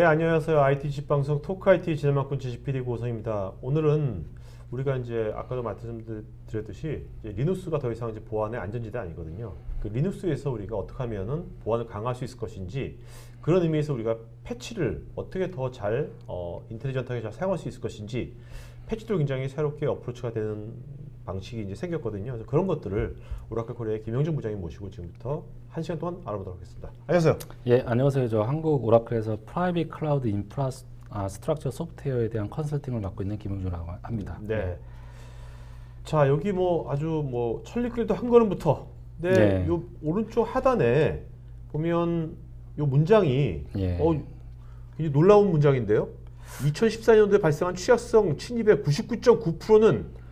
네, 안녕하세요. IT 집방송 토크 IT 진행 맡고 있는 PD 고성입니다. 오늘은 우리가 이제 아까도 말씀드렸듯이 이제 리눅스가 더 이상 이제 보안의 안전지대 아니거든요. 그 리눅스에서 우리가 어떻게 하면은 보안을 강화할 수 있을 것인지 그런 의미에서 우리가 패치를 어떻게 더 잘 인텔리전트하게 잘 사용할 수 있을 것인지 패치도 굉장히 새롭게 어프로치가 되는 방식이 이제 생겼거든요. 그래서 그런 것들을 오라클 코리아의 김영준 부장님 모시고 지금부터 1시간 동안 알아보도록 하겠습니다. 안녕하세요. 예, 안녕하세요. 저 한국 오라클에서 프라이빗 클라우드 인프라 스트럭처 소프트웨어에 대한 컨설팅을 맡고 있는 김영준이라고 합니다. 네. 자, 여기 뭐 아주 뭐 천리길도 한 걸음부터. 네. 네. 요 오른쪽 하단에 보면 요 문장이 예. 굉장히 놀라운 문장인데요. 2014년도에 발생한 취약성 침입의 99.9%는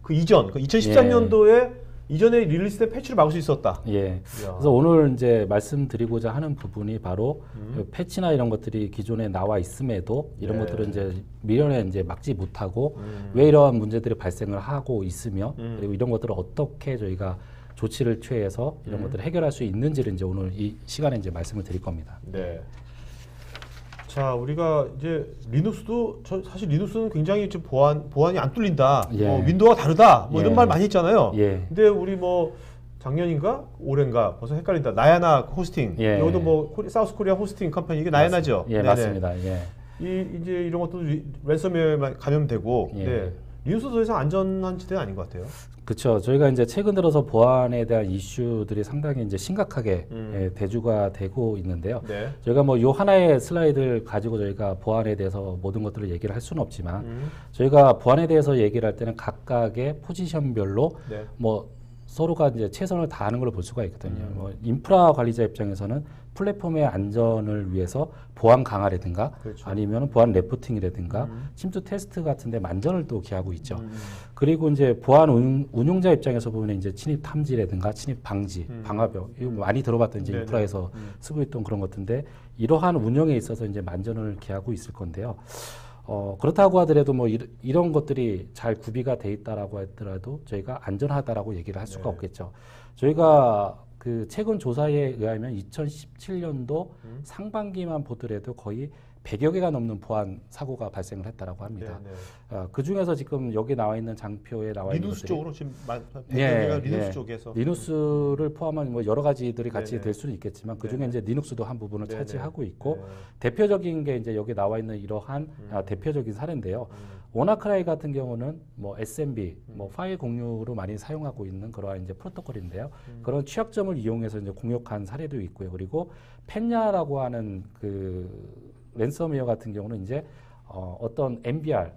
그 이전, 그 2013년도에 이전에 릴리스된 패치를 막을 수 있었다. 예. 이야. 그래서 오늘 이제 말씀드리고자 하는 부분이 바로 그 패치나 이런 것들이 기존에 나와 있음에도 이런 네. 것들은 이제 미련에 이제 막지 못하고 왜 이러한 문제들이 발생을 하고 있으며 그리고 이런 것들을 어떻게 저희가 조치를 취해서 이런 것들을 해결할 수 있는지를 이제 오늘 이 시간에 이제 말씀을 드릴 겁니다. 네. 자, 우리가 이제 리눅스도 사실 리눅스는 굉장히 좀 보안이 안 뚫린다. 예. 윈도우가 다르다. 뭐 이런 예. 말 많이 했잖아요. 예. 근데 우리 뭐 작년인가 올해인가 벌써 헷갈린다. 나야나 호스팅. 예. 여기도 뭐 사우스 코리아 호스팅 컴퍼니 이게 나야나죠. 예, 네네. 맞습니다. 예. 이제 이런 것도 랜섬웨어만 감염되고. 예. 네. 리눅스 더 이상 안전한 지대는 아닌 것 같아요. 그렇죠. 저희가 이제 최근 들어서 보안에 대한 이슈들이 상당히 이제 심각하게 대두가 되고 있는데요. 네. 저희가 뭐 요 하나의 슬라이드를 가지고 저희가 보안에 대해서 모든 것들을 얘기를 할 수는 없지만 저희가 보안에 대해서 얘기를 할 때는 각각의 포지션별로 네. 뭐 서로가 이제 최선을 다하는 걸 볼 수가 있거든요. 뭐 인프라 관리자 입장에서는 플랫폼의 안전을 위해서 보안 강화라든가 그렇죠. 아니면 보안 레포팅이라든가 침투 테스트 같은 데 만전을 또 기하고 있죠. 그리고 이제 보안 운용자 입장에서 보면 이제 침입 탐지라든가 침입 방지, 방화벽 이거 많이 들어봤던 이제 네네. 인프라에서 쓰고 있던 그런 것인데 이러한 운영에 있어서 이제 만전을 기하고 있을 건데요. 그렇다고 하더라도 뭐 이런 것들이 잘 구비가 돼 있다라고 하더라도 저희가 안전하다라고 얘기를 할 수가 네. 없겠죠. 저희가 그 최근 조사에 의하면 2017년도 상반기만 보더라도 거의 100여 개가 넘는 보안 사고가 발생을 했다라고 합니다. 네. 그 중에서 지금 여기 나와 있는 장표에 나와 있는 리눅스 것들이 쪽으로 지금 100개가 리눅스 쪽에서. 리눅스를 포함한 뭐 여러 가지들이 같이 네네. 될 수는 있겠지만 그 중에 네네. 이제 리눅스도 한 부분을 네네. 차지하고 있고 네. 대표적인 게 이제 여기 나와 있는 이러한 대표적인 사례인데요. 워나크라이 같은 경우는 뭐 SMB, 뭐 파일 공유로 많이 사용하고 있는 그러한 이제 프로토콜인데요. 그런 취약점을 이용해서 이제 공격한 사례도 있고요. 그리고 펜야라고 하는 그 랜섬웨어 같은 경우는 이제 어떤 MBR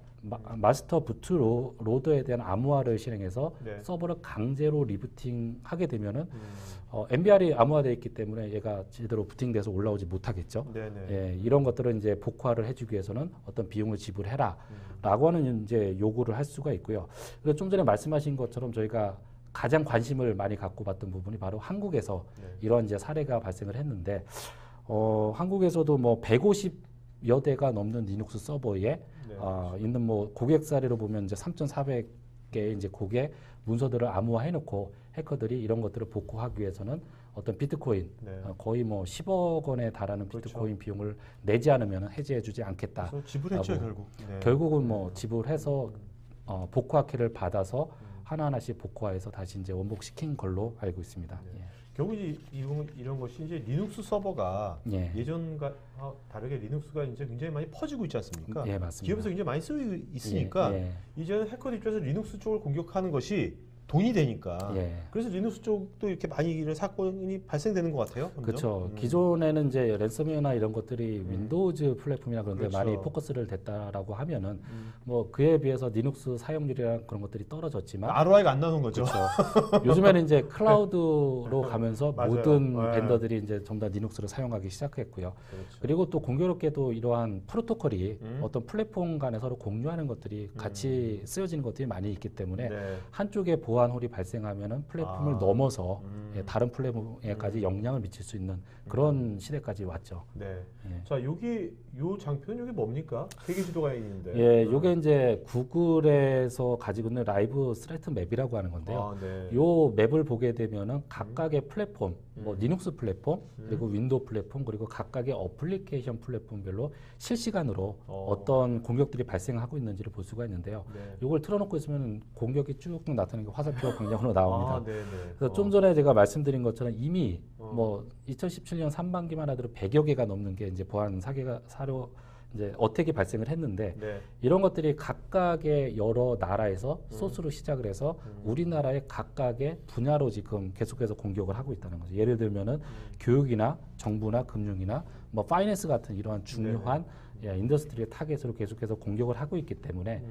마스터 부트 로더에 대한 암호화를 실행해서 네. 서버를 강제로 리부팅 하게 되면은 MBR이 암호화되어 있기 때문에 얘가 제대로 부팅돼서 올라오지 못하겠죠. 네네. 예, 이런 것들은 이제 복구화를 해주기 위해서는 어떤 비용을 지불해라라고 하는 이제 요구를 할 수가 있고요. 그리고 좀 전에 말씀하신 것처럼 저희가 가장 관심을 많이 갖고 봤던 부분이 바로 한국에서 네. 이런 이제 사례가 발생을 했는데 한국에서도 뭐 150여 대가 넘는 리눅스 서버에 네. 있는 뭐 고객 사례로 보면 이제 3,400개의 이제 고객 문서들을 암호화해 놓고 해커들이 이런 것들을 복구하기 위해서는 어떤 비트코인 네. 거의 뭐 10억 원에 달하는 그렇죠. 비트코인 비용을 내지 않으면 해지해 주지 않겠다. 그래서 지불했죠 라고. 결국. 네. 결국은 뭐 지불해서 복구화 키를 받아서 하나하나씩 복구화해서 다시 이제 원복시킨 걸로 알고 있습니다. 네. 결국 이런 것이 이제 리눅스 서버가 예. 예전과 다르게 리눅스가 이제 굉장히 많이 퍼지고 있지 않습니까? 예, 맞습니다. 기업에서 굉장히 많이 쓰고 있으니까 예, 이제는 해커들 입장에서 리눅스 쪽을 공격하는 것이 돈이 되니까 예. 그래서 리눅스 쪽도 이렇게 많이 이런 사건이 발생되는 것 같아요. 점점. 그렇죠. 기존에는 이제 랜섬웨어나 이런 것들이 윈도우즈 플랫폼이나 그런 데 그렇죠. 많이 포커스를 댔다라고 하면은 뭐 그에 비해서 리눅스 사용률이랑 그런 것들이 떨어졌지만 ROI가 안 나오는 거죠. 그렇죠. 요즘에는 이제 클라우드로 가면서 맞아요. 모든 네. 벤더들이 이제 전부 다 리눅스를 사용하기 시작했고요. 그렇죠. 그리고 또 공교롭게도 이러한 프로토콜이 어떤 플랫폼 간에 서로 공유하는 것들이 같이 쓰여지는 것들이 많이 있기 때문에 네. 한쪽의 보안 홀이 발생하면은 플랫폼을 넘어서 다른 플랫폼에까지 음. 영향을 미칠 수 있는 그런 시대까지 왔죠. 네. 예. 자, 요 장표는 여기 뭡니까? 세계 지도가 있는데. 예, 요게 이제 구글에서 가지고 있는 라이브 스레트 맵이라고 하는 건데요. 아, 네. 요 맵을 보게 되면은 각각의 플랫폼, 뭐 음. 리눅스 플랫폼, 그리고 윈도우 플랫폼, 그리고 각각의 어플리케이션 플랫폼별로 실시간으로 어떤 공격들이 발생하고 있는지를 볼 수가 있는데요. 네. 요걸 틀어놓고 있으면 공격이 쭉 나타나는 게 화살표 방향으로 나옵니다. 아, 네, 네. 그래서 좀 전에 제가 말씀드린 것처럼 이미 어. 뭐 2017년 상반기만 하더라도 100여 개가 넘는 게 이제 보안 사료 이제 어택이 발생을 했는데 네. 이런 것들이 각각의 여러 나라에서 소스로 시작을 해서 우리나라의 각각의 분야로 지금 계속해서 공격을 하고 있다는 거죠. 예를 들면은 교육이나 정부나 금융이나 뭐 파이낸스 같은 이러한 중요한 인더스트리의 타겟으로 계속해서 공격을 하고 있기 때문에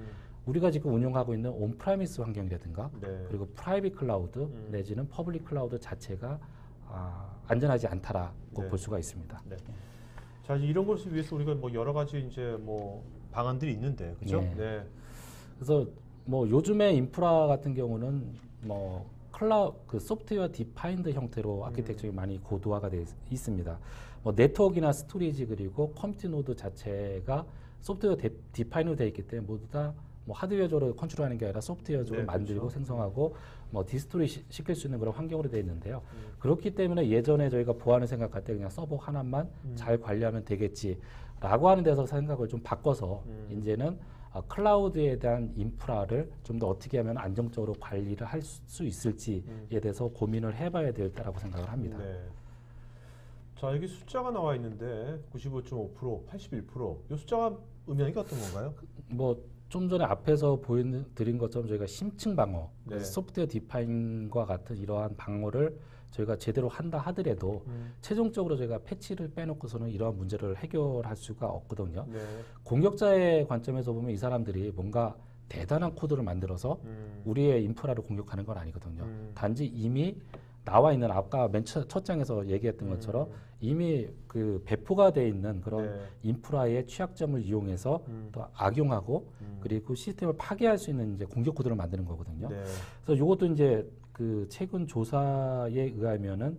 우리가 지금 운영하고 있는 온프라미스 환경이라든가 네. 그리고 프라이빗 클라우드 내지는 퍼블릭 클라우드 자체가 안전하지 않다라고 네. 볼 수가 있습니다. 네. 자, 이런 것을 위해서 우리가 뭐 여러 가지 이제 뭐 방안들이 있는데, 그죠? 예. 네. 그래서 뭐 요즘의 인프라 같은 경우는 뭐 그 소프트웨어 디파인드 형태로 아키텍처가 많이 고도화가 되어 있습니다. 뭐 네트워크나 스토리지 그리고 컴퓨터 노드 자체가 소프트웨어 디파인으로 되어 있기 때문에 모두 다 뭐 하드웨어적으로 컨트롤하는 게 아니라 소프트웨어적으로 네, 만들고 그렇죠. 생성하고 뭐 디스토리 시킬 수 있는 그런 환경으로 되어 있는데요. 그렇기 때문에 예전에 저희가 보안을 생각할 때 그냥 서버 하나만 잘 관리하면 되겠지라고 하는 데서 생각을 좀 바꿔서 이제는 클라우드에 대한 인프라를 좀 더 어떻게 하면 안정적으로 관리를 할 수 있을지에 대해서 고민을 해봐야 될 때라고 생각을 합니다. 네. 자, 여기 숫자가 나와 있는데 95.5%, 81%. 이 숫자가 의미하는 게 어떤 건가요? 뭐 좀 전에 앞에서 보여드린 것처럼 저희가 심층 방어, 네. 소프트웨어 디파인과 같은 이러한 방어를 저희가 제대로 한다 하더라도 최종적으로 저희가 패치를 빼놓고서는 이러한 문제를 해결할 수가 없거든요. 네. 공격자의 관점에서 보면 이 사람들이 뭔가 대단한 코드를 만들어서 우리의 인프라를 공격하는 건 아니거든요. 단지 이미 나와 있는 아까 맨 첫 장에서 얘기했던 것처럼 이미 그 배포가 돼 있는 그런 네. 인프라의 취약점을 이용해서 또 악용하고 그리고 시스템을 파괴할 수 있는 이제 공격 코드를 만드는 거거든요. 네. 그래서 이것도 이제 그 최근 조사에 의하면은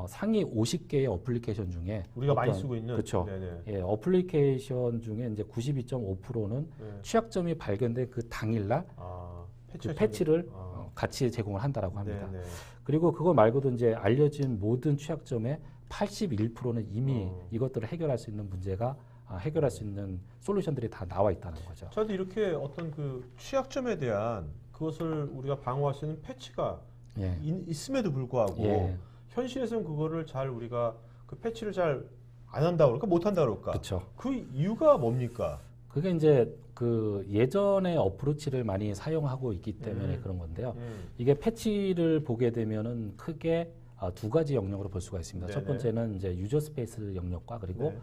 상위 50개의 어플리케이션 중에 우리가 많이 쓰고 있는. 그렇죠. 네네. 예, 어플리케이션 중에 이제 92.5%는 네. 취약점이 발견된 그 당일날 그 패치를 같이 제공을 한다라고 합니다. 네네. 그리고 그거 말고도 이제 알려진 모든 취약점의 81%는 이미 이것들을 해결할 수 있는 문제가 해결할 수 있는 솔루션들이 다 나와 있다는 거죠. 저도 이렇게 어떤 그 취약점에 대한 그것을 우리가 방어할 수 있는 패치가 예. 있음에도 불구하고 예. 현실에서는 그거를 잘 우리가 그 패치를 잘 안 한다 그럴까 못 한다 그럴까 그렇죠. 그 이유가 뭡니까? 그게 이제 그 예전의 어프로치를 많이 사용하고 있기 때문에 그런 건데요. 이게 패치를 보게 되면은 크게 두 가지 영역으로 볼 수가 있습니다. 네네. 첫 번째는 이제 유저 스페이스 영역과 그리고 네.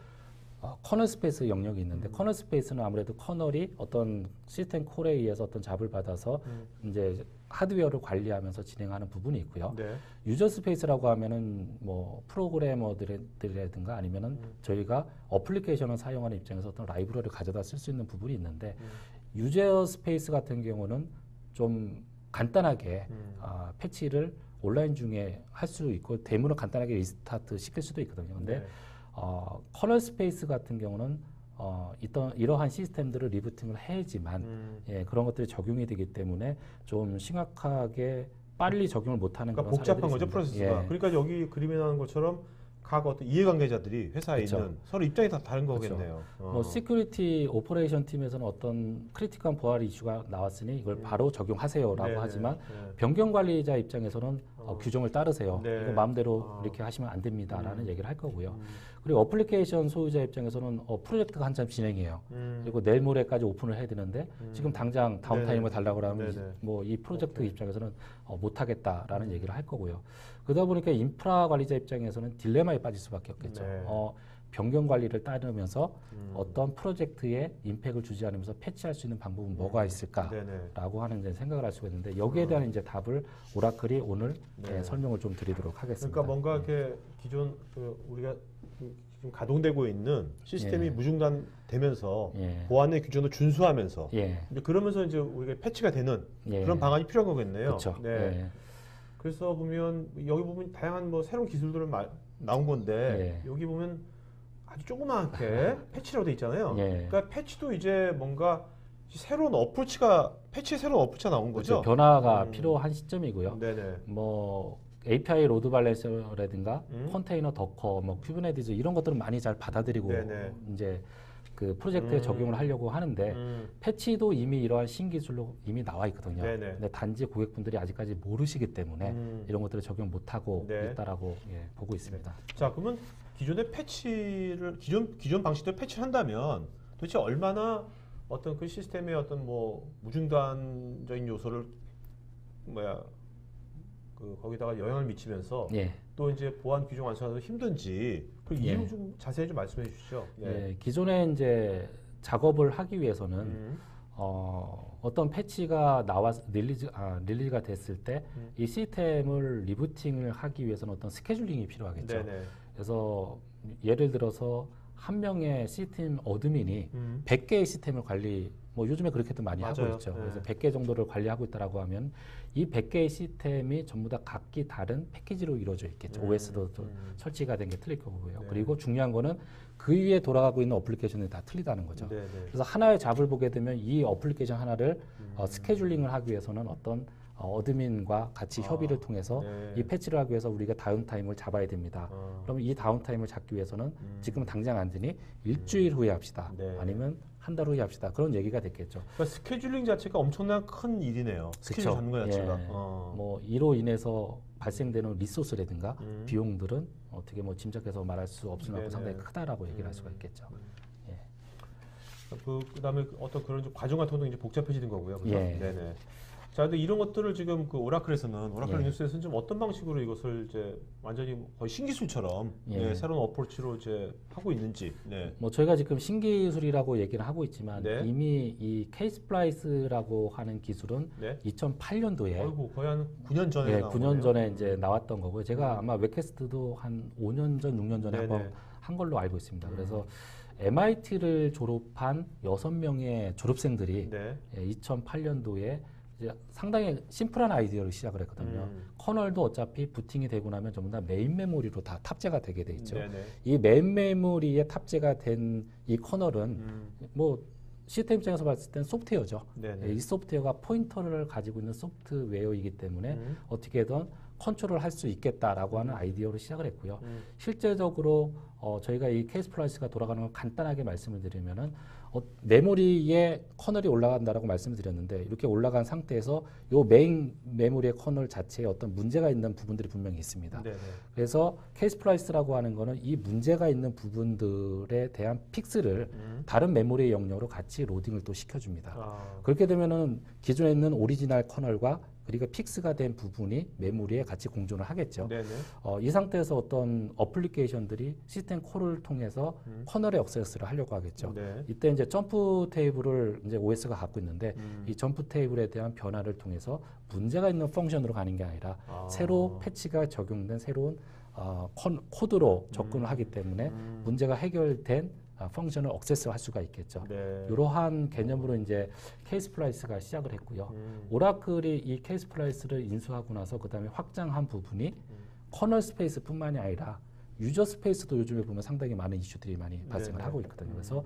커널 스페이스 영역이 있는데 커널 스페이스는 아무래도 커널이 어떤 시스템 콜에 의해서 어떤 잡을 받아서 이제 하드웨어를 관리하면서 진행하는 부분이 있고요. 네. 유저 스페이스라고 하면은 뭐 프로그래머들이라든가 아니면은 저희가 어플리케이션을 사용하는 입장에서 어떤 라이브러리를 가져다 쓸 수 있는 부분이 있는데 유저 스페이스 같은 경우는 좀 간단하게 패치를 온라인 중에 할 수 있고 데모를 간단하게 리스타트 시킬 수도 있거든요. 근데 네. 커널 스페이스 같은 경우는 이러한 시스템들을 리부팅을 해야지만 예, 그런 것들이 적용이 되기 때문에 좀 심각하게 빨리 적용을 못하는 그러니까 그런 복잡한 사례들이 거죠 있습니다. 프로세스가. 예. 그러니까 여기 그림에 나오는 것처럼 각 어떤 이해관계자들이 회사에 그쵸. 있는 서로 입장이 다 다른 그쵸. 거겠네요. 뭐 시큐리티 오퍼레이션 팀에서는 어떤 크리티컬한 보안 이슈가 나왔으니 이걸 바로 적용하세요라고 네네. 하지만 네. 변경 관리자 입장에서는 규정을 따르세요. 네. 이거 마음대로 이렇게 하시면 안 됩니다라는 얘기를 할 거고요. 그리고 어플리케이션 소유자 입장에서는 프로젝트가 한참 진행해요. 그리고 내일 모레까지 오픈을 해야 되는데 지금 당장 다운타임을 달라고 하면 네네. 뭐 이 프로젝트 오케이. 입장에서는 못 하겠다라는 얘기를 할 거고요. 그러다 보니까 인프라 관리자 입장에서는 dilema에 빠질 수밖에 없겠죠. 네. 변경 관리를 따르면서 어떤 프로젝트에 임팩을 주지 않으면서 패치할 수 있는 방법은 뭐가 있을까라고 네네. 하는 이제 생각을 할 수가 있는데 여기에 대한 이제 답을 오라클이 오늘 네. 설명을 좀 드리도록 하겠습니다. 그러니까 뭔가 이렇게 기존 우리가 지금 가동되고 있는 시스템이 예. 무중단되면서 예. 보안의 규정을 준수하면서 예. 이제 그러면서 이제 우리가 패치가 되는 예. 그런 방안이 필요한 거겠네요. 그렇죠. 네. 예. 그래서 보면 여기 보면 다양한 뭐 새로운 기술들을 나온 건데 예. 여기 보면 아주 조그맣게 패치라고 돼 있잖아요. 예. 그러니까 패치도 이제 뭔가 새로운 어프로치가 패치에 새로운 어프로치가 나온 거죠. 그렇죠. 변화가 필요한 시점이고요. 네네. 뭐 API 로드 밸런서라든가 음. 컨테이너 더커, 뭐 쿠버네티스 이런 것들은 많이 잘 받아들이고 네네. 이제 그 프로젝트에 적용을 하려고 하는데 패치도 이미 이러한 신기술로 이미 나와 있거든요. 네네. 근데 단지 고객분들이 아직까지 모르시기 때문에 이런 것들을 적용 못하고 네. 있다라고 보고 있습니다. 자, 그러면 기존의 패치를 기존 방식대로 패치를 한다면 도대체 얼마나 어떤 그 시스템의 어떤 뭐 무중단적인 요소를 거기다가 영향을 미치면서 예. 또 이제 보안 규정 완성하기 힘든지 그 예. 이유 좀 자세히 좀 말씀해 주시죠. 예, 기존에 이제 작업을 하기 위해서는 음. 어떤 패치가 릴리즈가 됐을 때 이 시스템을 리부팅을 하기 위해서는 어떤 스케줄링이 필요하겠죠. 네네. 그래서 예를 들어서 한 명의 시스템 어드민이 100개의 시스템을 뭐 요즘에 그렇게도 많이 하고 맞아요. 있죠. 네. 그래서 100개 정도를 관리하고 있다라고 하면 이 100개의 시스템이 전부 다 각기 다른 패키지로 이루어져 있겠죠. OS도 설치가 된 게 틀릴 거고요. 네. 그리고 중요한 거는 그 위에 돌아가고 있는 어플리케이션이 다 틀리다는 거죠. 네네. 그래서 하나의 잡을 보게 되면 이 어플리케이션 하나를 스케줄링을 하기 위해서는 어떤 어드민과 같이 협의를 통해서 네. 이 패치를 하기 위해서 우리가 다운타임을 잡아야 됩니다. 그러면 이 다운타임을 잡기 위해서는 지금 당장 안 되니 일주일 후에 합시다. 네. 아니면 한 달 후에 합시다. 그런 얘기가 됐겠죠. 그러니까 스케줄링 자체가 엄청난 큰 일이네요. 스케줄 그쵸. 잡는 것 자체가. 예. 뭐 이로 인해서 발생되는 리소스라든가 음. 비용들은 어떻게 뭐 짐작해서 말할 수 없을 만큼 네네. 상당히 크다라고 얘기를 할 수가 있겠죠. 예. 그다음에 어떤 그런 좀 과정 같은 것도 이제 복잡해지는 거고요. 그죠? 예. 네네. 자, 근데 이런 것들을 지금 그 오라클에서는 오라클 예. 리눅스에서는 좀 어떤 방식으로 이것을 이제 완전히 거의 신기술처럼 예. 네, 새로운 어프로치로 이제 하고 있는지. 네. 뭐 저희가 지금 신기술이라고 얘기를 하고 있지만 네. 이미 이 케이스플라이스라고 하는 기술은 네. 2008년도에 아이고 거의 한 9년 전에 예, 나온 9년 거네요. 전에 이제 나왔던 거고요. 제가 아마 웹캐스트도 한 5년 전, 6년 전에 네네. 한번 한 걸로 알고 있습니다. 그래서 MIT를 졸업한 6명의 졸업생들이 네. 2008년도에 이제 상당히 심플한 아이디어를 시작을 했거든요. 커널도 어차피 부팅이 되고 나면 전부 다 메인 메모리로 다 탑재가 되게 돼 있죠. 네네. 이 메인 메모리에 탑재가 된 이 커널은 뭐 시스템 입장에서 봤을 땐 소프트웨어죠. 네네. 이 소프트웨어가 포인터를 가지고 있는 소프트웨어이기 때문에 어떻게든 컨트롤을 할 수 있겠다라고 하는 아이디어로 시작을 했고요. 실제적으로 저희가 이 케이스 플라이스가 돌아가는 걸 간단하게 말씀을 드리면은 메모리에 커널이 올라간다라고 말씀을 드렸는데 이렇게 올라간 상태에서 요 메인 메모리의 커널 자체에 어떤 문제가 있는 부분들이 분명히 있습니다. 네네. 그래서 케이스 플라이스라고 하는 거는 이 문제가 있는 부분들에 대한 픽스를 다른 메모리의 영역으로 같이 로딩을 또 시켜줍니다. 아, 그렇게 되면은 기존에 있는 오리지널 커널과 그리고 픽스가 된 부분이 메모리에 같이 공존을 하겠죠. 네네. 이 상태에서 어떤 어플리케이션들이 시스템 콜을 통해서 커널의 액세스를 하려고 하겠죠. 네. 이때 이제 점프 테이블을 이제 OS가 갖고 있는데 이 점프 테이블에 대한 변화를 통해서 문제가 있는 펑션으로 가는 게 아니라 새로 패치가 적용된 새로운 코드로 접근을 하기 때문에 문제가 해결된 펑션을 액세스할 수가 있겠죠. 네. 이러한 개념으로 이제 케이스 플라이스가 시작을 했고요. 오라클이 이 케이스 플라이스를 인수하고 나서 그 다음에 확장한 부분이 커널 스페이스뿐만이 아니라 유저 스페이스도 요즘에 보면 상당히 많은 이슈들이 많이 발생을 하고 있거든요. 그래서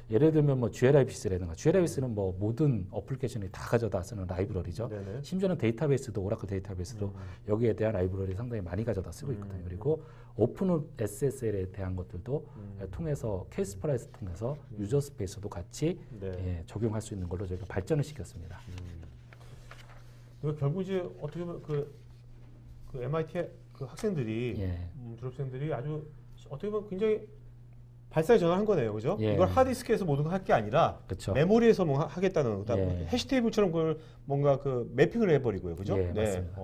예를 들면 뭐 GLIBC라든가 GLIBC는 뭐 모든 어플리케이션이 다 가져다 쓰는 라이브러리죠. 네네. 심지어는 데이터베이스도 오라클 데이터베이스도 여기에 대한 라이브러리 상당히 많이 가져다 쓰고 있거든요. 그리고 오픈 SSL에 대한 것들도 통해서 케이스 플라이스 통해서 유저 스페이스도 같이 네. 적용할 수 있는 걸로 저희가 발전을 시켰습니다. 그러니까 결국 이제 어떻게 보면 그 MIT 그 학생들이 예. 졸업생들이 아주 어떻게 보면 굉장히 발상의 전환한 거네요, 그죠? 예. 이걸 하드디스크에서 모든 걸 할 게 아니라 그렇죠. 메모리에서 뭔가 하겠다는 그다음에 예. 해시 테이블처럼 그걸 뭔가 그 매핑을 해버리고요, 그죠? 예, 맞습니다.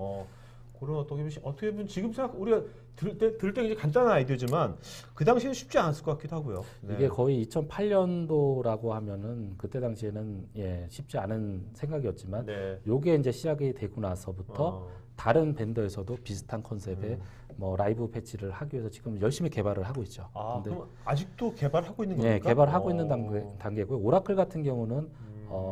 그런 어떻게 보면 지금 생각 우리가 들을 때 굉장히 간단한 아이디어지만 그 당시에는 쉽지 않았을 것 같기도 하고요. 네. 이게 거의 2008년도라고 하면은 그때 당시에는 쉽지 않은 생각이었지만 네. 요게 이제 시작이 되고 나서부터 다른 벤더에서도 비슷한 컨셉의 뭐 라이브 패치를 하기 위해서 지금 열심히 개발을 하고 있죠. 아, 그럼 아직도 개발하고 있는 겁니까? 네, 개발하고 있는 단계고요. 오라클 같은 경우는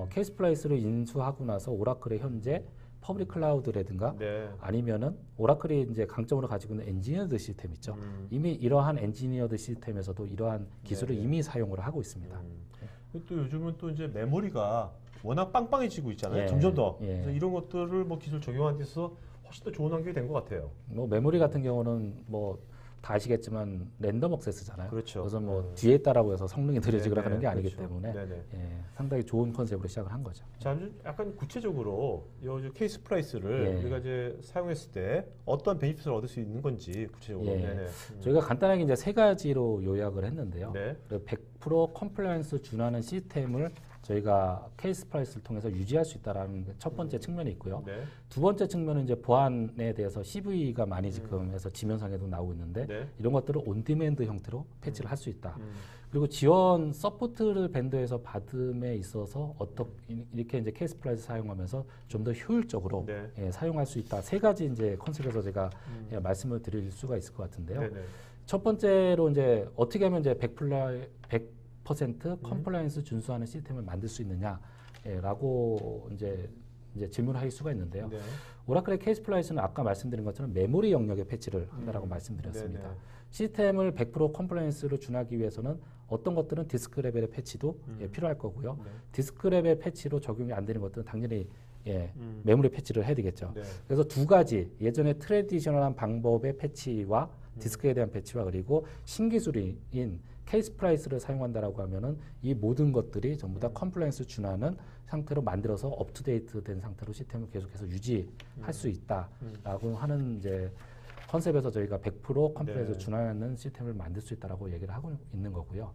케이스플라이스를 인수하고 나서 오라클의 현재 퍼블릭 클라우드라든가 네. 아니면은 오라클이 이제 강점으로 가지고 있는 엔지니어드 시스템 있죠. 이미 이러한 엔지니어드 시스템에서도 이러한 기술을 네네. 이미 사용을 하고 있습니다. 또 요즘은 또 이제 메모리가 워낙 빵빵해지고 있잖아요. 예, 점점 더. 예. 그래서 이런 것들을 뭐 기술 적용하는 데 있어서 훨씬 더 좋은 환경이 된 것 같아요. 뭐 메모리 같은 경우는 뭐 다 아시겠지만 랜덤 액세스잖아요. 그렇죠. 그래서 뭐 뒤에 있다라고 해서 성능이 느려지거나 네네, 그런 게 아니기 그렇죠. 때문에 네네. 예, 상당히 좋은 컨셉으로 시작을 한 거죠. 자, 약간 구체적으로 이 케이스 프라이스를 예. 우리가 이제 사용했을 때 어떤 베니핏을 얻을 수 있는 건지 구체적으로. 예. 네네. 저희가 간단하게 이제 세 가지로 요약을 했는데요. 네. 100% 컴플라이언스 준하는 시스템을 저희가 케이스 프라이스를 통해서 유지할 수 있다라는 첫 번째 측면이 있고요. 네. 두 번째 측면은 이제 보안에 대해서 CVE가 많이 지금 해서 지면상에도 나오고 있는데 네. 이런 것들을 온디맨드 형태로 패치를 할 수 있다. 그리고 지원 서포트를 밴드에서 받음에 있어서 이렇게 이제 케이스 프라이스 사용하면서 좀 더 효율적으로 네. 예, 사용할 수 있다. 세 가지 이제 컨셉에서 제가 예, 말씀을 드릴 수가 있을 것 같은데요. 네네. 첫 번째로 이제 어떻게 하면 이제 100% 컴플라이언스 준수하는 시스템을 만들 수 있느냐라고 이제 질문을 할 수가 있는데요. 네. 오라클의 케이스 플라이스는 아까 말씀드린 것처럼 메모리 영역에 패치를 한다라고 말씀드렸습니다. 네네. 시스템을 100% 컴플라이언스로 준하기 위해서는 어떤 것들은 디스크 레벨의 패치도 예, 필요할 거고요. 네. 디스크 레벨 패치로 적용이 안 되는 것들은 당연히 예, 메모리 패치를 해야 되겠죠. 네. 그래서 두 가지 예전에 트레디셔널한 방법의 패치와 디스크에 대한 패치와 그리고 신기술인 케이스 프라이스를 사용한다라고 하면은 이 모든 것들이 전부 다 컴플라이언스 준하는 상태로 만들어서 업투데이트 된 상태로 시스템을 계속해서 유지할 수 있다라고 하는 이제 컨셉에서 저희가 100% 컴플라이언스 네. 준하는 시스템을 만들 수 있다라고 얘기를 하고 있는 거고요.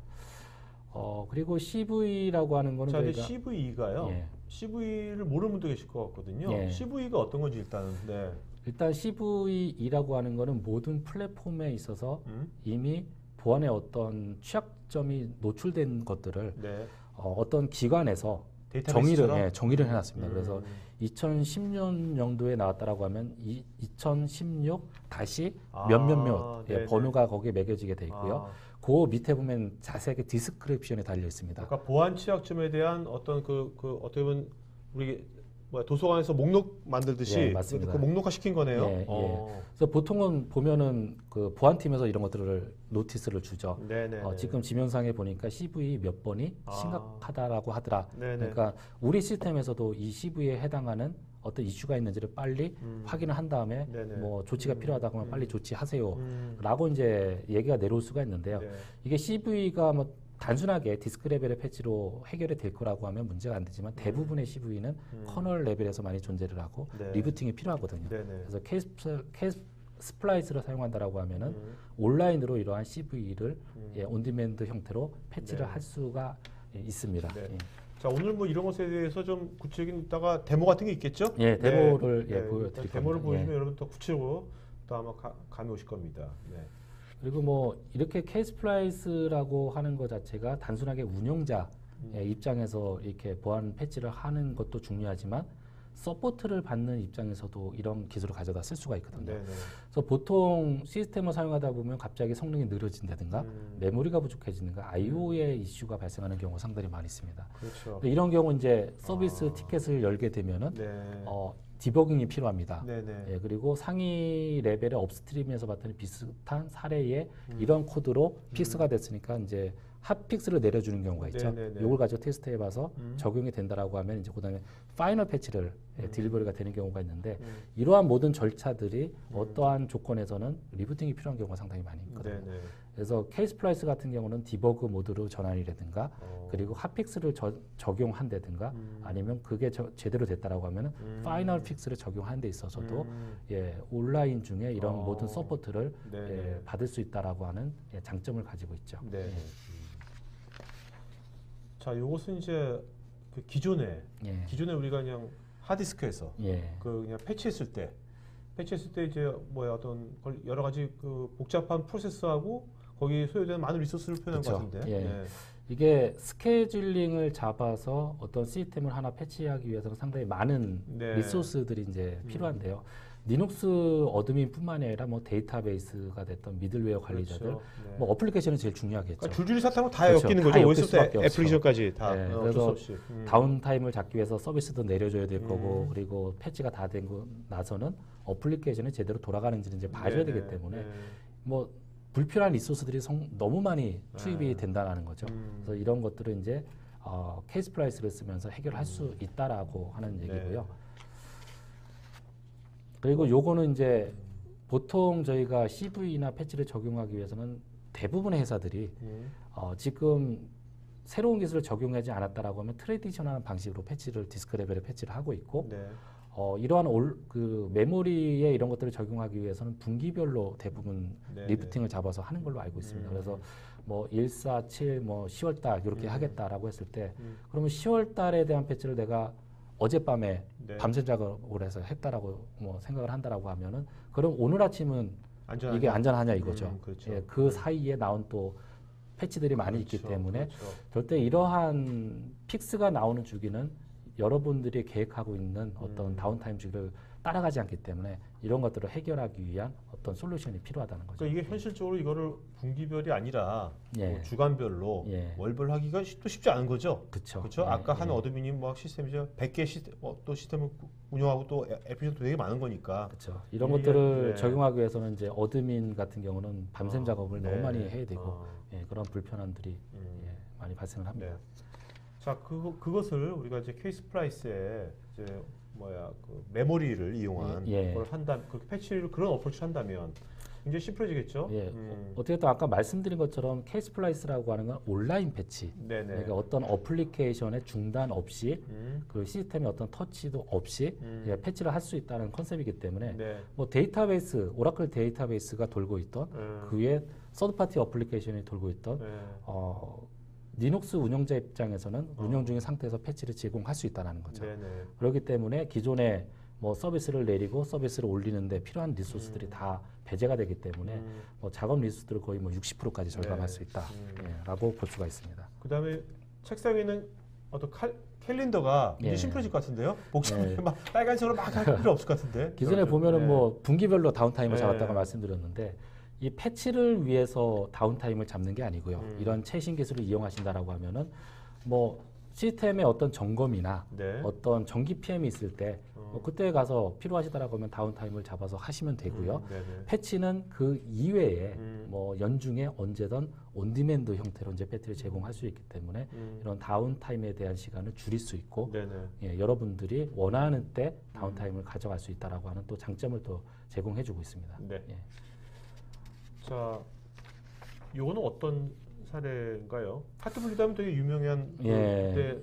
그리고 CV라고 하는 거는 자, 근데 저희가 CVE가요. 예. CV를 모르는 분도 계실 것 같거든요. 예. CVE가 어떤 건지 일단은. 네. 일단 CVE라고 하는 거는 모든 플랫폼에 있어서 이미 보안의 어떤 취약점이 노출된 것들을 네. 어떤 기관에서 데이터베이스처럼? 정의를 해놨습니다. 그래서 2010년도에 나왔다라고 하면 2016 다시 몇몇몇 네네. 번호가 거기에 매겨지게 돼 있고요. 그 밑에 보면 자세하게 디스크립션이 달려 있습니다. 아까 보안 취약점에 대한 어떤 그 어떻게 보면 우리 도서관에서 목록 만들듯이 예, 맞습니다. 그 목록화 시킨 거네요. 예, 예. 그래서 보통은 보면은 그 보안팀에서 이런 것들을 노티스를 주죠. 네네. 지금 지면상에 보니까 CV 몇 번이 아. 심각하다라고 하더라. 네네. 그러니까 우리 시스템에서도 이 CV에 해당하는 어떤 이슈가 있는지를 빨리 확인을 한 다음에 네네. 뭐 조치가 필요하다고 하면 빨리 조치하세요. 음. 라고 이제 얘기가 내려올 수가 있는데요. 네. 이게 CV가 뭐 단순하게 디스크 레벨의 패치로 해결이 될 거라고 하면 문제가 안 되지만 대부분의 CV는 커널 레벨에서 많이 존재를 하고 네. 리부팅이 필요하거든요. 네네. 그래서 케이스 스플라이스를 사용한다라고 하면은 온라인으로 이러한 CV를 온디맨드 형태로 패치를 네. 할 수가 있습니다. 네. 예. 자, 오늘 뭐 이런 것에 대해서 좀 구체적인 이따가 데모 같은 게 있겠죠? 예, 데모를 네. 예, 보여드릴 데모를 겁니다. 보여주면 예. 여러분 더 구체적으로 또 아마 감이 오실 겁니다. 네. 그리고 뭐 이렇게 케이스 플라이스라고 하는 것 자체가 단순하게 운영자 입장에서 이렇게 보안 패치를 하는 것도 중요하지만 서포트를 받는 입장에서도 이런 기술을 가져다 쓸 수가 있거든요. 네네. 그래서 보통 시스템을 사용하다 보면 갑자기 성능이 느려진다든가 메모리가 부족해지는가 I/O의 이슈가 발생하는 경우가 상당히 많이 있습니다. 그렇죠. 근데 이런 경우 이제 서비스 티켓을 열게 되면은 네. 디버깅이 필요합니다. 네네. 예, 그리고 상위 레벨의 업스트림에서 봤더니 비슷한 사례에 이런 코드로 픽스가 됐으니까 이제 핫픽스를 내려주는 경우가 있죠. 네네네. 이걸 가지고 테스트해봐서 적용이 된다라고 하면 이제 그다음에 파이널 패치를 딜리버리가 되는 경우가 있는데 이러한 모든 절차들이 어떠한 조건에서는 리부팅이 필요한 경우가 상당히 많이 있거든요. 네네. 그래서 케이스 플라이스 같은 경우는 디버그 모드로 전환이라든가 그리고 핫픽스를 적용한다든가 아니면 그게 제대로 됐다라고 하면 파이널 픽스를 적용하는 데 있어서도 예, 온라인 중에 이런 모든 서포트를 예, 받을 수 있다라고 하는 예, 장점을 가지고 있죠. 네. 예. 자, 요것은 이제 그 기존에 예. 우리가 그냥 하드디스크에서 예. 그 그냥 패치했을 때 이제 뭐야 어떤 여러 가지 그 복잡한 프로세스하고 거기 소요되는 많은 리소스를 표현한 것 그쵸. 같은데. 예. 네. 이게 스케줄링을 잡아서 어떤 시스템을 하나 패치하기 위해서는 상당히 많은 네. 리소스들이 이제 필요한데요. 리눅스 어드민뿐만이 아니라 뭐 데이터베이스가 됐던 미들웨어 관리자들, 그렇죠. 네. 뭐 어플리케이션이 제일 중요하겠죠. 그러니까 줄줄이 사탕으로 다 그렇죠. 엮이는 다 거죠. 엮일 OS 수밖에 없죠. 애플리케이션까지 다. 네, 어쩔 수 그래서 없이. 다운타임을 잡기 위해서 서비스도 내려줘야 될 거고, 그리고 패치가 다 되고 나서는 어플리케이션이 제대로 돌아가는지를 이제 봐줘야 되기 때문에 뭐 불필요한 리소스들이 너무 많이 투입이 된다는 거죠. 그래서 이런 것들을 이제 케이스 플라이스를 쓰면서 해결할 수 있다라고 하는 얘기고요. 그리고 요거는 이제 보통 저희가 CV나 패치를 적용하기 위해서는 대부분의 회사들이 지금 새로운 기술을 적용하지 않았다라고 하면 트레디셔널한 방식으로 패치를 디스크 레벨에 패치를 하고 있고 이러한 그 메모리에 이런 것들을 적용하기 위해서는 분기별로 대부분 리프팅을 잡아서 하는 걸로 알고 있습니다. 그래서 뭐 147, 뭐 10월달 이렇게 하겠다라고 했을 때 그러면 10월달에 대한 패치를 내가 어젯밤에 밤새 작업을 해서 했다라고 뭐 생각을 한다라고 하면은 그럼 오늘 아침은 안전하냐? 이게 안전하냐 이거죠. 그렇죠. 예, 그 사이에 나온 또 패치들이 많이 있기 때문에 절대 이러한 픽스가 나오는 주기는 여러분들이 계획하고 있는 어떤 다운타임 주기를 따라가지 않기 때문에 이런 것들을 해결하기 위한 어떤 솔루션이 필요하다는 거죠. 그러니까 이게 현실적으로 이거를 분기별이 아니라 예. 뭐 주간별로 예. 월별 하기가 또 쉽지 않은 거죠. 그렇죠. 그렇죠. 아까 한 어드민이 뭐 시스템이죠. 100개 시스템 또 시스템을 운영하고 또 애플리케이션도 되게 많은 거니까. 그렇죠. 이런 것들을 예. 적용하기 위해서는 이제 어드민 같은 경우는 밤샘 작업을 너무 많이 해야 되고 예, 그런 불편함들이 예, 많이 발생을 합니다. 네. 자, 그것을 우리가 이제 케이스 프라이스에 이제 그 메모리를 이용한 예. 걸 한다면 그 패치를 그런 어프로치를 한다면 굉장히 심플해지겠죠. 예. 어떻게 또 아까 말씀드린 것처럼 케이스 플라이스라고 하는 건 온라인 패치. 네네. 그러니까 어떤 어플리케이션의 중단 없이 그 시스템의 어떤 터치도 없이 예, 패치를 할 수 있다는 컨셉이기 때문에 네. 뭐 데이터베이스, 오라클 데이터베이스가 돌고 있던 그 위에 서드파티 어플리케이션이 돌고 있던 리눅스 운영자 입장에서는 운영 중인 상태에서 패치를 제공할 수 있다는 거죠. 네네. 그렇기 때문에 기존에 뭐 서비스를 내리고 서비스를 올리는데 필요한 리소스들이 다 배제가 되기 때문에 뭐 작업 리소스들을 거의 뭐 60%까지 절감할 수 있다라고 볼 수가 있습니다. 그다음에 책상 위에는 어떤 캘린더가 이제 심플해질 것 같은데요. 복잡하게 막 빨간색으로 막 할 필요 없을 것 같은데. 기존에 보면은 뭐 분기별로 다운타임을 잡았다고 말씀드렸는데 이 패치를 위해서 다운타임을 잡는 게 아니고요. 이런 최신 기술을 이용하신다라고 하면은 뭐 시스템의 어떤 점검이나 어떤 전기 PM이 있을 때 뭐 그때 가서 필요하시다라고 하면 다운타임을 잡아서 하시면 되고요. 패치는 그 이외에 뭐 연중에 언제든 온디맨드 형태로 이제 패치를 제공할 수 있기 때문에 이런 다운타임에 대한 시간을 줄일 수 있고 예, 여러분들이 원하는 때 다운타임을 가져갈 수 있다라고 하는 또 장점을 또 제공해주고 있습니다. 네. 예. 자, 이거는 어떤 사례인가요? 하트블리드하면 되게 유명한 예. 그때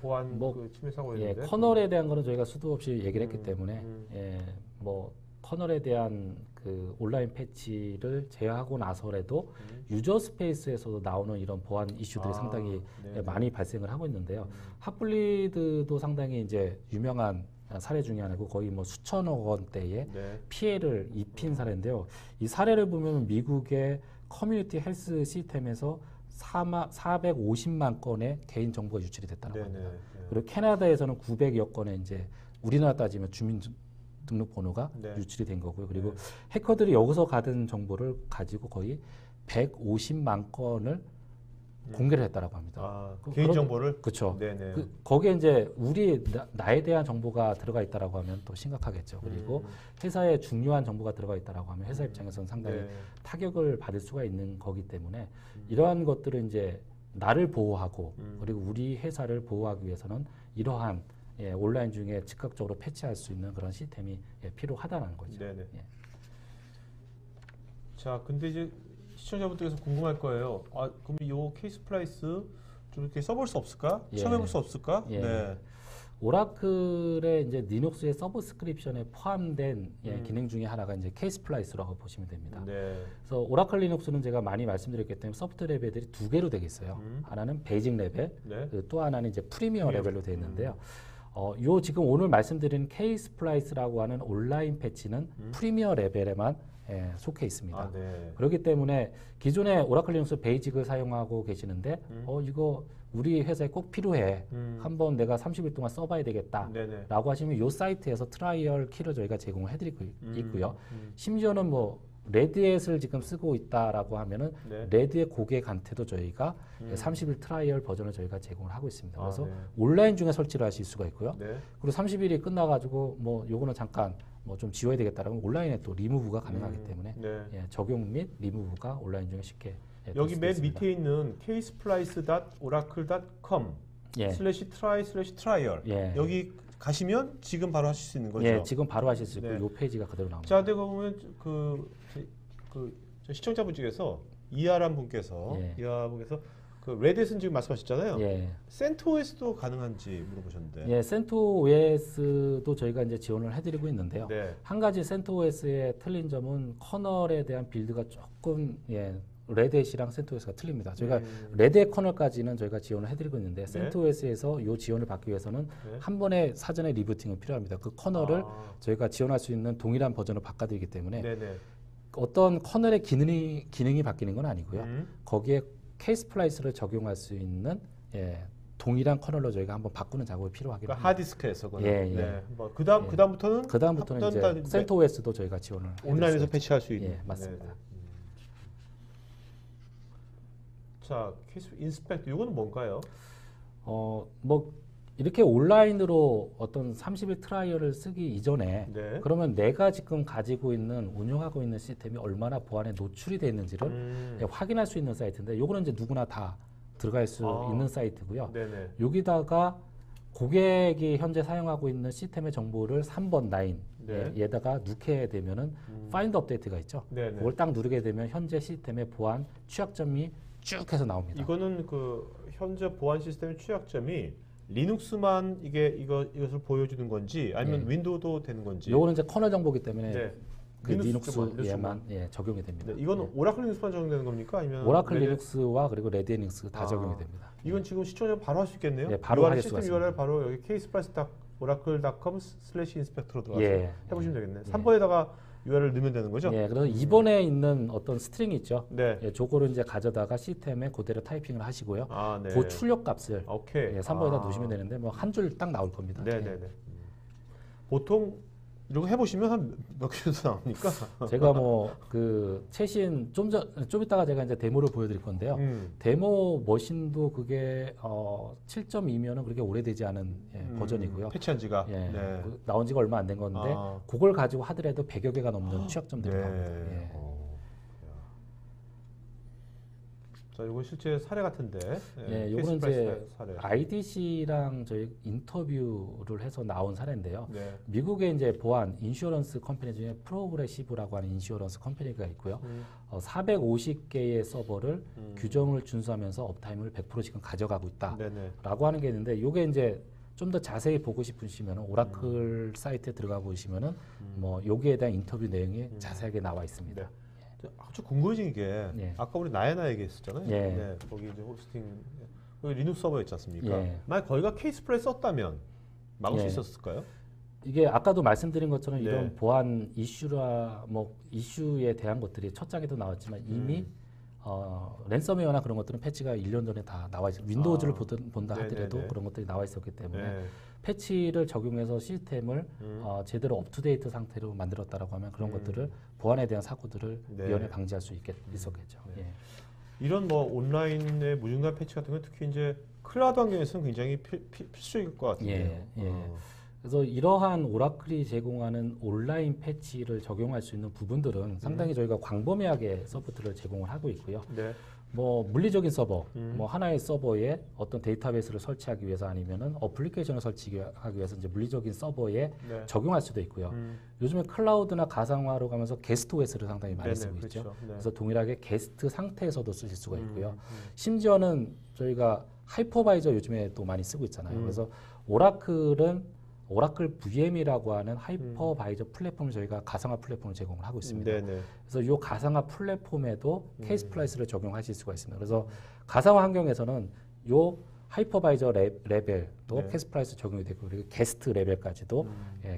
보안 뭐, 그 침해 사고였는데. 예, 커널에 대한 거는 저희가 수도 없이 얘기를 했기 때문에 예, 뭐 커널에 대한 그 온라인 패치를 제어하고 나서라도 유저 스페이스에서도 나오는 이런 보안 이슈들이 상당히 많이 발생을 하고 있는데요. 핫블리드도 상당히 이제 유명한 사례 중에 하나고 거의 뭐 수천억 원대의 피해를 입힌 사례인데요. 이 사례를 보면 미국의 커뮤니티 헬스 시스템에서 450만 건의 개인 정보가 유출이 됐다고 합니다. 그리고 캐나다에서는 900여 건의 이제 우리나라 따지면 주민등록번호가 유출이 된 거고요. 그리고 해커들이 여기서 받은 정보를 가지고 거의 150만 건을 공개를 했다라고 합니다. 개인 정보를? 그렇죠. 거기에 이제 나에 대한 정보가 들어가 있다라고 하면 또 심각하겠죠. 그리고 회사에 중요한 정보가 들어가 있다라고 하면 회사 입장에서는 상당히 타격을 받을 수가 있는 거기 때문에 이러한 것들은 이제 나를 보호하고 그리고 우리 회사를 보호하기 위해서는 이러한 예, 온라인 중에 즉각적으로 패치할 수 있는 그런 시스템이 필요하다는 거죠. 예. 자, 근데 이제 시청자분들께서 궁금할 거예요. 그럼 이 케이스 플라이스 좀 이렇게 써볼 수 없을까? 시험해볼 수 없을까? 네. 오라클의 이제 리눅스의 서브스크립션에 포함된 기능 중에 하나가 이제 케이스 플라이스라고 보시면 됩니다. 그래서 오라클 리눅스는 제가 많이 말씀드렸기 때문에 소프트 레벨들이 두 개로 되어 있어요. 하나는 베이직 레벨, 또 하나는 이제 프리미어 레벨로 되어 있는데요. 요 지금 오늘 말씀드린 케이스 플라이스라고 하는 온라인 패치는 프리미어 레벨에만 속해 있습니다. 아, 네. 그렇기 때문에 기존에 오라클 리눅스 베이직을 사용하고 계시는데 이거 우리 회사에 꼭 필요해. 한번 내가 30일 동안 써봐야 되겠다. 네네. 라고 하시면 이 사이트에서 트라이얼 키를 저희가 제공을 해드리고 있고요. 심지어는 뭐 레드햇을 지금 쓰고 있다라고 하면은 네. 레드햇 고객한테도 저희가 30일 트라이얼 버전을 저희가 제공을 하고 있습니다. 아, 그래서 네. 온라인 중에 설치를 하실 수가 있고요. 네. 그리고 30일이 끝나가지고 뭐 요거는 잠깐 뭐 좀 지워야 되겠다라면 온라인에 또 리무브가 가능하기 때문에 네. 적용 및 리무브가 온라인 중에 쉽게 여기 될 맨 수도 있습니다. 밑에 있는 casesplice.oracle.com 예. /try/trial 예. 여기 가시면 지금 바로 하실 수 있는 거죠. 예, 지금 바로 하실 수 있고 네. 요 페이지가 그대로 나옵니다. 자, 내가 보면 저 시청자분 중에서 이하란 분께서 예. 그 레드햇은 지금 말씀하셨잖아요. 예. 센토스도 가능한지 물어보셨는데. 예, CentOS도 저희가 이제 지원을 해드리고 있는데요. 네. 한 가지 CentOS의 틀린 점은 커널에 대한 빌드가 조금 레드햇이랑 CentOS가 틀립니다. 저희가 레드햇 커널까지는 저희가 지원을 해드리고 있는데 CentOS에서 이 지원을 받기 위해서는 네. 한 번에 사전에 리부팅이 필요합니다. 그 커널을 저희가 지원할 수 있는 동일한 버전으로 바꿔드리기 때문에 네네. 어떤 커널의 기능이 바뀌는 건 아니고요. 거기에 케이스 플라이스를 적용할 수 있는 동일한 커널로 저희가 한번 바꾸는 작업이 필요하긴 그러니까 합니다. 하드디스크에서거나. 예, 예. 네. 뭐 그다음부터는 그다음부터는 이제 CentOS도 저희가 지원을 온라인에서 해드릴 수 패치할 수 있는. 예, 맞습니다. 네네. 자, 케이스 인스펙트 이거는 뭔가요? 뭐 이렇게 온라인으로 어떤 30일 트라이얼을 쓰기 이전에 네. 그러면 내가 지금 가지고 있는 운영하고 있는 시스템이 얼마나 보안에 노출이 되어 있는지를 확인할 수 있는 사이트인데 요거는 이제 누구나 다 들어갈 수 있는 사이트고요. 네네. 여기다가 고객이 현재 사용하고 있는 시스템의 정보를 3번 라인 네. 에다가 넣게 되면은 파인드 업데이트가 있죠. 네네. 그걸 딱 누르게 되면 현재 시스템의 보안 취약점이 쭉 해서 나옵니다. 이거는 그 현재 보안 시스템의 취약점이 리눅스만 이것을 보여주는 건지 아니면 윈도우도 되는 건지. 요거는 이제 커널 정보기 때문에 네. 그 리눅스에만 적용이 됩니다. 네. 이거는 오라클 리눅스만 적용되는 겁니까? 아니면 오라클 리눅스와 그리고 레드 리눅스 다 적용이 됩니다. 이건 지금 시청자 바로 할 수 있겠네요. 네, 바로 하실 수가 시스템 있습니다. URL 바로 여기 caseprice.oracle.com/inspector로 들어가서 예. 해보시면 되겠네. 3번에다가 URL 넣으면 되는 거죠? 예, 그래서 2번에 있는 어떤 스트링 있죠. 네. 예, 저거를 이제 가져다가 시스템에 그대로 타이핑을 하시고요. 아, 네. 그 출력 값을 오케이. 3번에다 넣으시면 되는데 뭐 한 줄 딱 나올 겁니다. 네네네. 보통 이런 거 해보시면 한 몇 개 정도 나옵니까? 제가 뭐 그 최신 좀 이따가 제가 이제 데모를 보여드릴 건데요. 데모 머신도 그게 7.2면은 그렇게 오래되지 않은 버전이고요. 패치한 지가. 예, 네. 나온 지가 얼마 안 된 건데 그걸 가지고 하더라도 100여 개가 넘는 취약점들이 네. 나옵니다. 예. 자, 이건 실제 사례 같은데. 예, 요거는 이제 케이스프라이스 사례. IDC랑 저희 인터뷰를 해서 나온 사례인데요. 네. 미국의 이제 보안 인슈어런스 컴퍼니 중에 프로그레시브라고 하는 인슈어런스 컴퍼니가 있고요. 450개의 서버를 규정을 준수하면서 업타임을 100% 지금 가져가고 있다라고 네네. 하는 게 있는데 요게 이제 좀 더 자세히 보고 싶으시면 오라클 사이트에 들어가 보시면은 뭐 여기에 대한 인터뷰 내용이 자세하게 나와 있습니다. 네. 아주 궁금해진 게 예. 아까 우리 나야나 얘기했었잖아요. 예. 네, 거기 이제 호스팅 거기 리눅스 서버 있지 않습니까? 예. 만약 거기가 케이스프레이 썼다면 막을 수 예. 있었을까요? 이게 아까도 말씀드린 것처럼 네. 이런 보안 이슈에 대한 것들이 첫 장에도 나왔지만 이미 랜섬웨어나 그런 것들은 패치가 1년 전에 다 나와 있어요. 윈도우즈를 본다 하더라도 네네네. 그런 것들이 나와 있었기 때문에 네. 패치를 적용해서 시스템을 제대로 업투데이트 상태로 만들었다라고 하면 그런 것들을 보안에 대한 사고들을 네. 미연에 방지할 수 있었겠죠. 네. 예. 이런 뭐 온라인의 무중단 패치 같은 건 특히 이제 클라우드 환경에서는 굉장히 필수일 것 같은데요. 예. 그래서 이러한 오라클이 제공하는 온라인 패치를 적용할 수 있는 부분들은 상당히 저희가 광범위하게 서포트를 제공을 하고 있고요. 네. 뭐 물리적인 서버, 뭐 하나의 서버에 어떤 데이터베이스를 설치하기 위해서 아니면은 어플리케이션을 설치하기 위해서 이제 물리적인 서버에 네. 적용할 수도 있고요. 요즘에 클라우드나 가상화로 가면서 게스트 OS를 상당히 많이 네네, 쓰고 그렇죠. 있죠. 네. 그래서 동일하게 게스트 상태에서도 쓰실 수가 있고요. 심지어는 저희가 하이퍼바이저 요즘에 또 많이 쓰고 있잖아요. 그래서 오라클 VM이라고 하는 하이퍼바이저 플랫폼을 저희가 가상화 플랫폼을 제공을 하고 있습니다. 네네. 그래서 이 가상화 플랫폼에도 케이스 플라이스를 적용하실 수가 있습니다. 그래서 가상화 환경에서는 이 하이퍼바이저 레벨도 네. 케이스 플라이스 적용이 되고 그리고 게스트 레벨까지도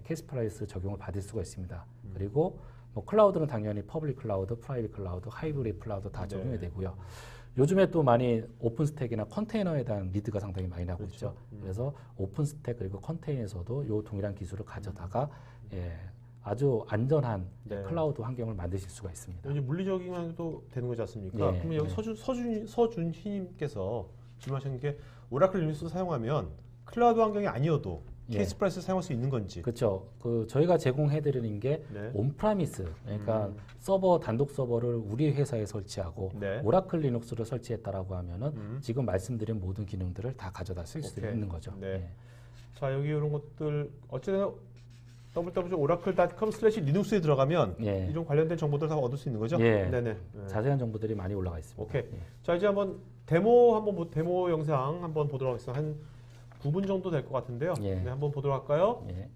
케이스 플라이스 적용을 받을 수가 있습니다. 그리고 뭐 클라우드는 당연히 퍼블릭 클라우드, 프라이빗 클라우드, 하이브리드 클라우드 다 적용이 네. 되고요. 요즘에 또 많이 오픈스택이나 컨테이너에 대한 리드가 상당히 많이 나고 그렇죠. 있죠. 그래서 오픈스택 그리고 컨테이너에서도 요 동일한 기술을 가져다가 아주 안전한 네. 클라우드 환경을 만드실 수가 있습니다. 이제 물리적인도 되는 거지 않습니까? 예, 그러면 여기 서준희님께서 질문하신 게 오라클 리눅스 사용하면 클라우드 환경이 아니어도 예. 케이스프레스 사용할 수 있는 건지. 그렇죠. 그 저희가 제공해드리는 게 네. 온프라미스, 그러니까 서버 단독 서버를 우리 회사에 설치하고 네. 오라클 리눅스를 설치했다라고 하면은 음. 지금 말씀드린 모든 기능들을 다 가져다 쓸 수 오케이. 있는 거죠. 네. 예. 자, 여기 이런 것들 어쨌든 www.oracle.com/linux에 들어가면 예. 이런 관련된 정보들 다 얻을 수 있는 거죠? 예. 네네. 자세한 정보들이 많이 올라가 있습니다. 오케이. 예. 자, 이제 한번 데모 영상 한번 보도록 하겠습니다. 한 9분 정도 될 것 같은데요. 예. 네, 한번 보도록 할까요? 예.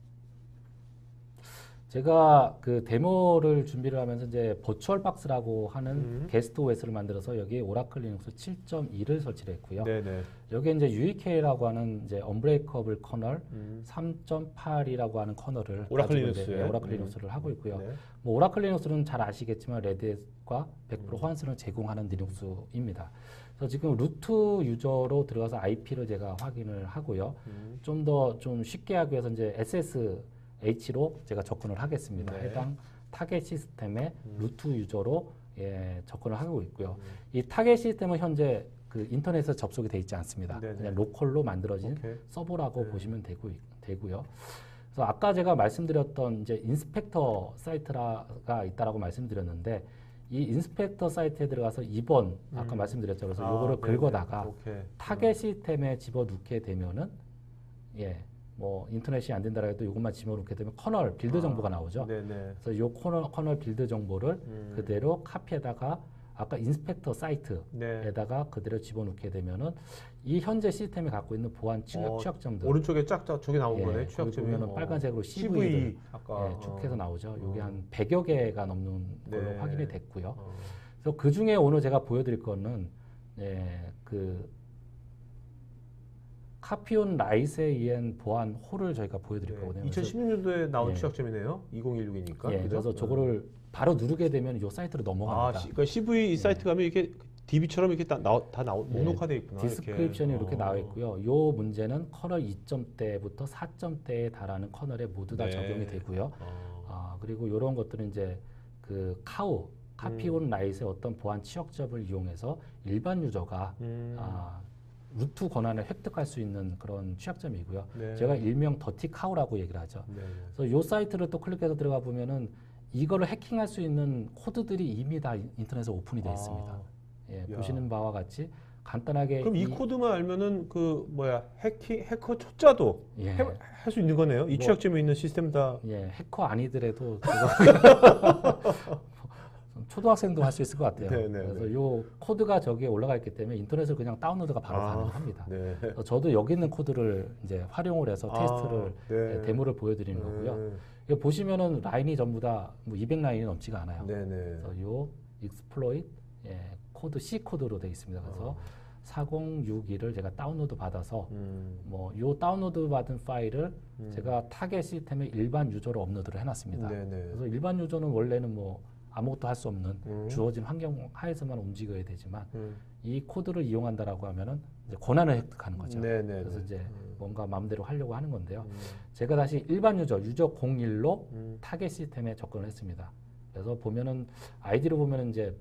제가 그 데모를 준비를 하면서 이제 버추얼 박스라고 하는 게스트 OS를 만들어서 여기에 오라클 리눅스 7.2를 설치를 했고요. 네네. 여기에 이제 UEK라고 하는 이제 언브레이커블 커널 3.8이라고 하는 커널을 오라클 가지고 이제 리눅스에. 오라클 리눅스를 하고 있고요. 네. 뭐 오라클 리눅스는 잘 아시겠지만 레드햇과 100% 호환성을 제공하는 리눅스입니다. 그래서 지금 루트 유저로 들어가서 IP를 제가 확인을 하고요. 좀 더 좀 쉽게 하기 위해서 이제 SSH로 제가 접근을 하겠습니다. 네. 해당 타겟 시스템의 루트 유저로 접근을 하고 있고요. 이 타겟 시스템은 현재 그 인터넷에 접속이 돼 있지 않습니다. 네네. 그냥 로컬로 만들어진 오케이. 서버라고 네. 보시면 되고요. 그래서 아까 제가 말씀드렸던 이제 인스펙터 사이트가 있다라고 말씀드렸는데 이 인스펙터 사이트에 들어가서 2번 아까 말씀드렸죠. 그래서 요거를 네네. 긁어다가 오케이. 타겟 시스템에 집어넣게 되면은 뭐 인터넷이 안 된다라 해도 이것만 집어넣게 되면 커널 빌드 정보가 나오죠. 네네. 그래서 요 커널 빌드 정보를 그대로 카피에다가 아까 인스펙터 네. 사이트에다가 그대로 집어넣게 되면은 이 현재 시스템이 갖고 있는 보안 취약점들 오른쪽에 쫙 저게 나온 거네. 거기 취약점이. 보면은 빨간색으로 CV CV들 아까 쭉 해서 나오죠. 이게 한 100여 개가 넘는 걸로 네. 확인이 됐고요. 어. 그래서 그 중에 오늘 제가 보여드릴 거는 그 카피온 라이트에 의한 보안 홀을 저희가 보여드릴 거거든요. 2016년도에 나온 예. 취약점이네요. 2016이니까. 예, 그래서 저거를 바로 누르게 되면 이 사이트로 넘어갑니다. 그러니까 CV 이 사이트 가면 이렇게 DB처럼 이렇게 다 목록화되어 있구나. 디스크립션이 이렇게 어. 나와 있고요. 요 문제는 커널 2점대부터 4점대에 달하는 커널에 모두 다 네. 적용이 되고요. 어. 그리고 이런 것들은 이제 그 카피온 라이트의 어떤 보안 취약점을 이용해서 일반 유저가 루트 권한을 획득할 수 있는 그런 취약점이고요. 네. 제가 일명 더티 카우라고 얘기를 하죠. 네. 그래서 요 사이트를 또 클릭해서 들어가 보면은 이거를 해킹할 수 있는 코드들이 이미 다 인터넷에 오픈이 되어 있습니다. 예, 야. 보시는 바와 같이 간단하게 그럼 이 코드만 알면은 해커 초짜도 예. 할 수 있는 거네요. 이 취약점이 있는 시스템 다. 해커 아니더라도 그거 초등학생도 할 수 있을 것 같아요. 네, 네, 그래서 요 코드가 저기에 올라가 있기 때문에 인터넷을 그냥 다운로드가 바로 가능합니다. 네. 그래서 저도 여기 있는 코드를 이제 활용을 해서 테스트를 네. 데모를 보여드리는 거고요. 이거 보시면은 라인이 전부 다 뭐 200라인이 넘지가 않아요. 네네. 그래서 요 exploit 코드 C 코드로 되어 있습니다. 그래서 4062를 제가 다운로드 받아서 뭐 요 다운로드 받은 파일을 제가 타겟 시스템에 일반 유저로 업로드를 해놨습니다. 네네. 그래서 일반 유저는 원래는 뭐 아무것도 할 수 없는 주어진 환경 하에서만 움직여야 되지만 이 코드를 이용한다라고 하면은 이제 권한을 획득하는 거죠. 네네. 그래서 이제 뭔가 마음대로 하려고 하는 건데요. 제가 다시 일반 유저 01로 타겟 시스템에 접근을 했습니다. 그래서 보면은 아이디로 보면은 이제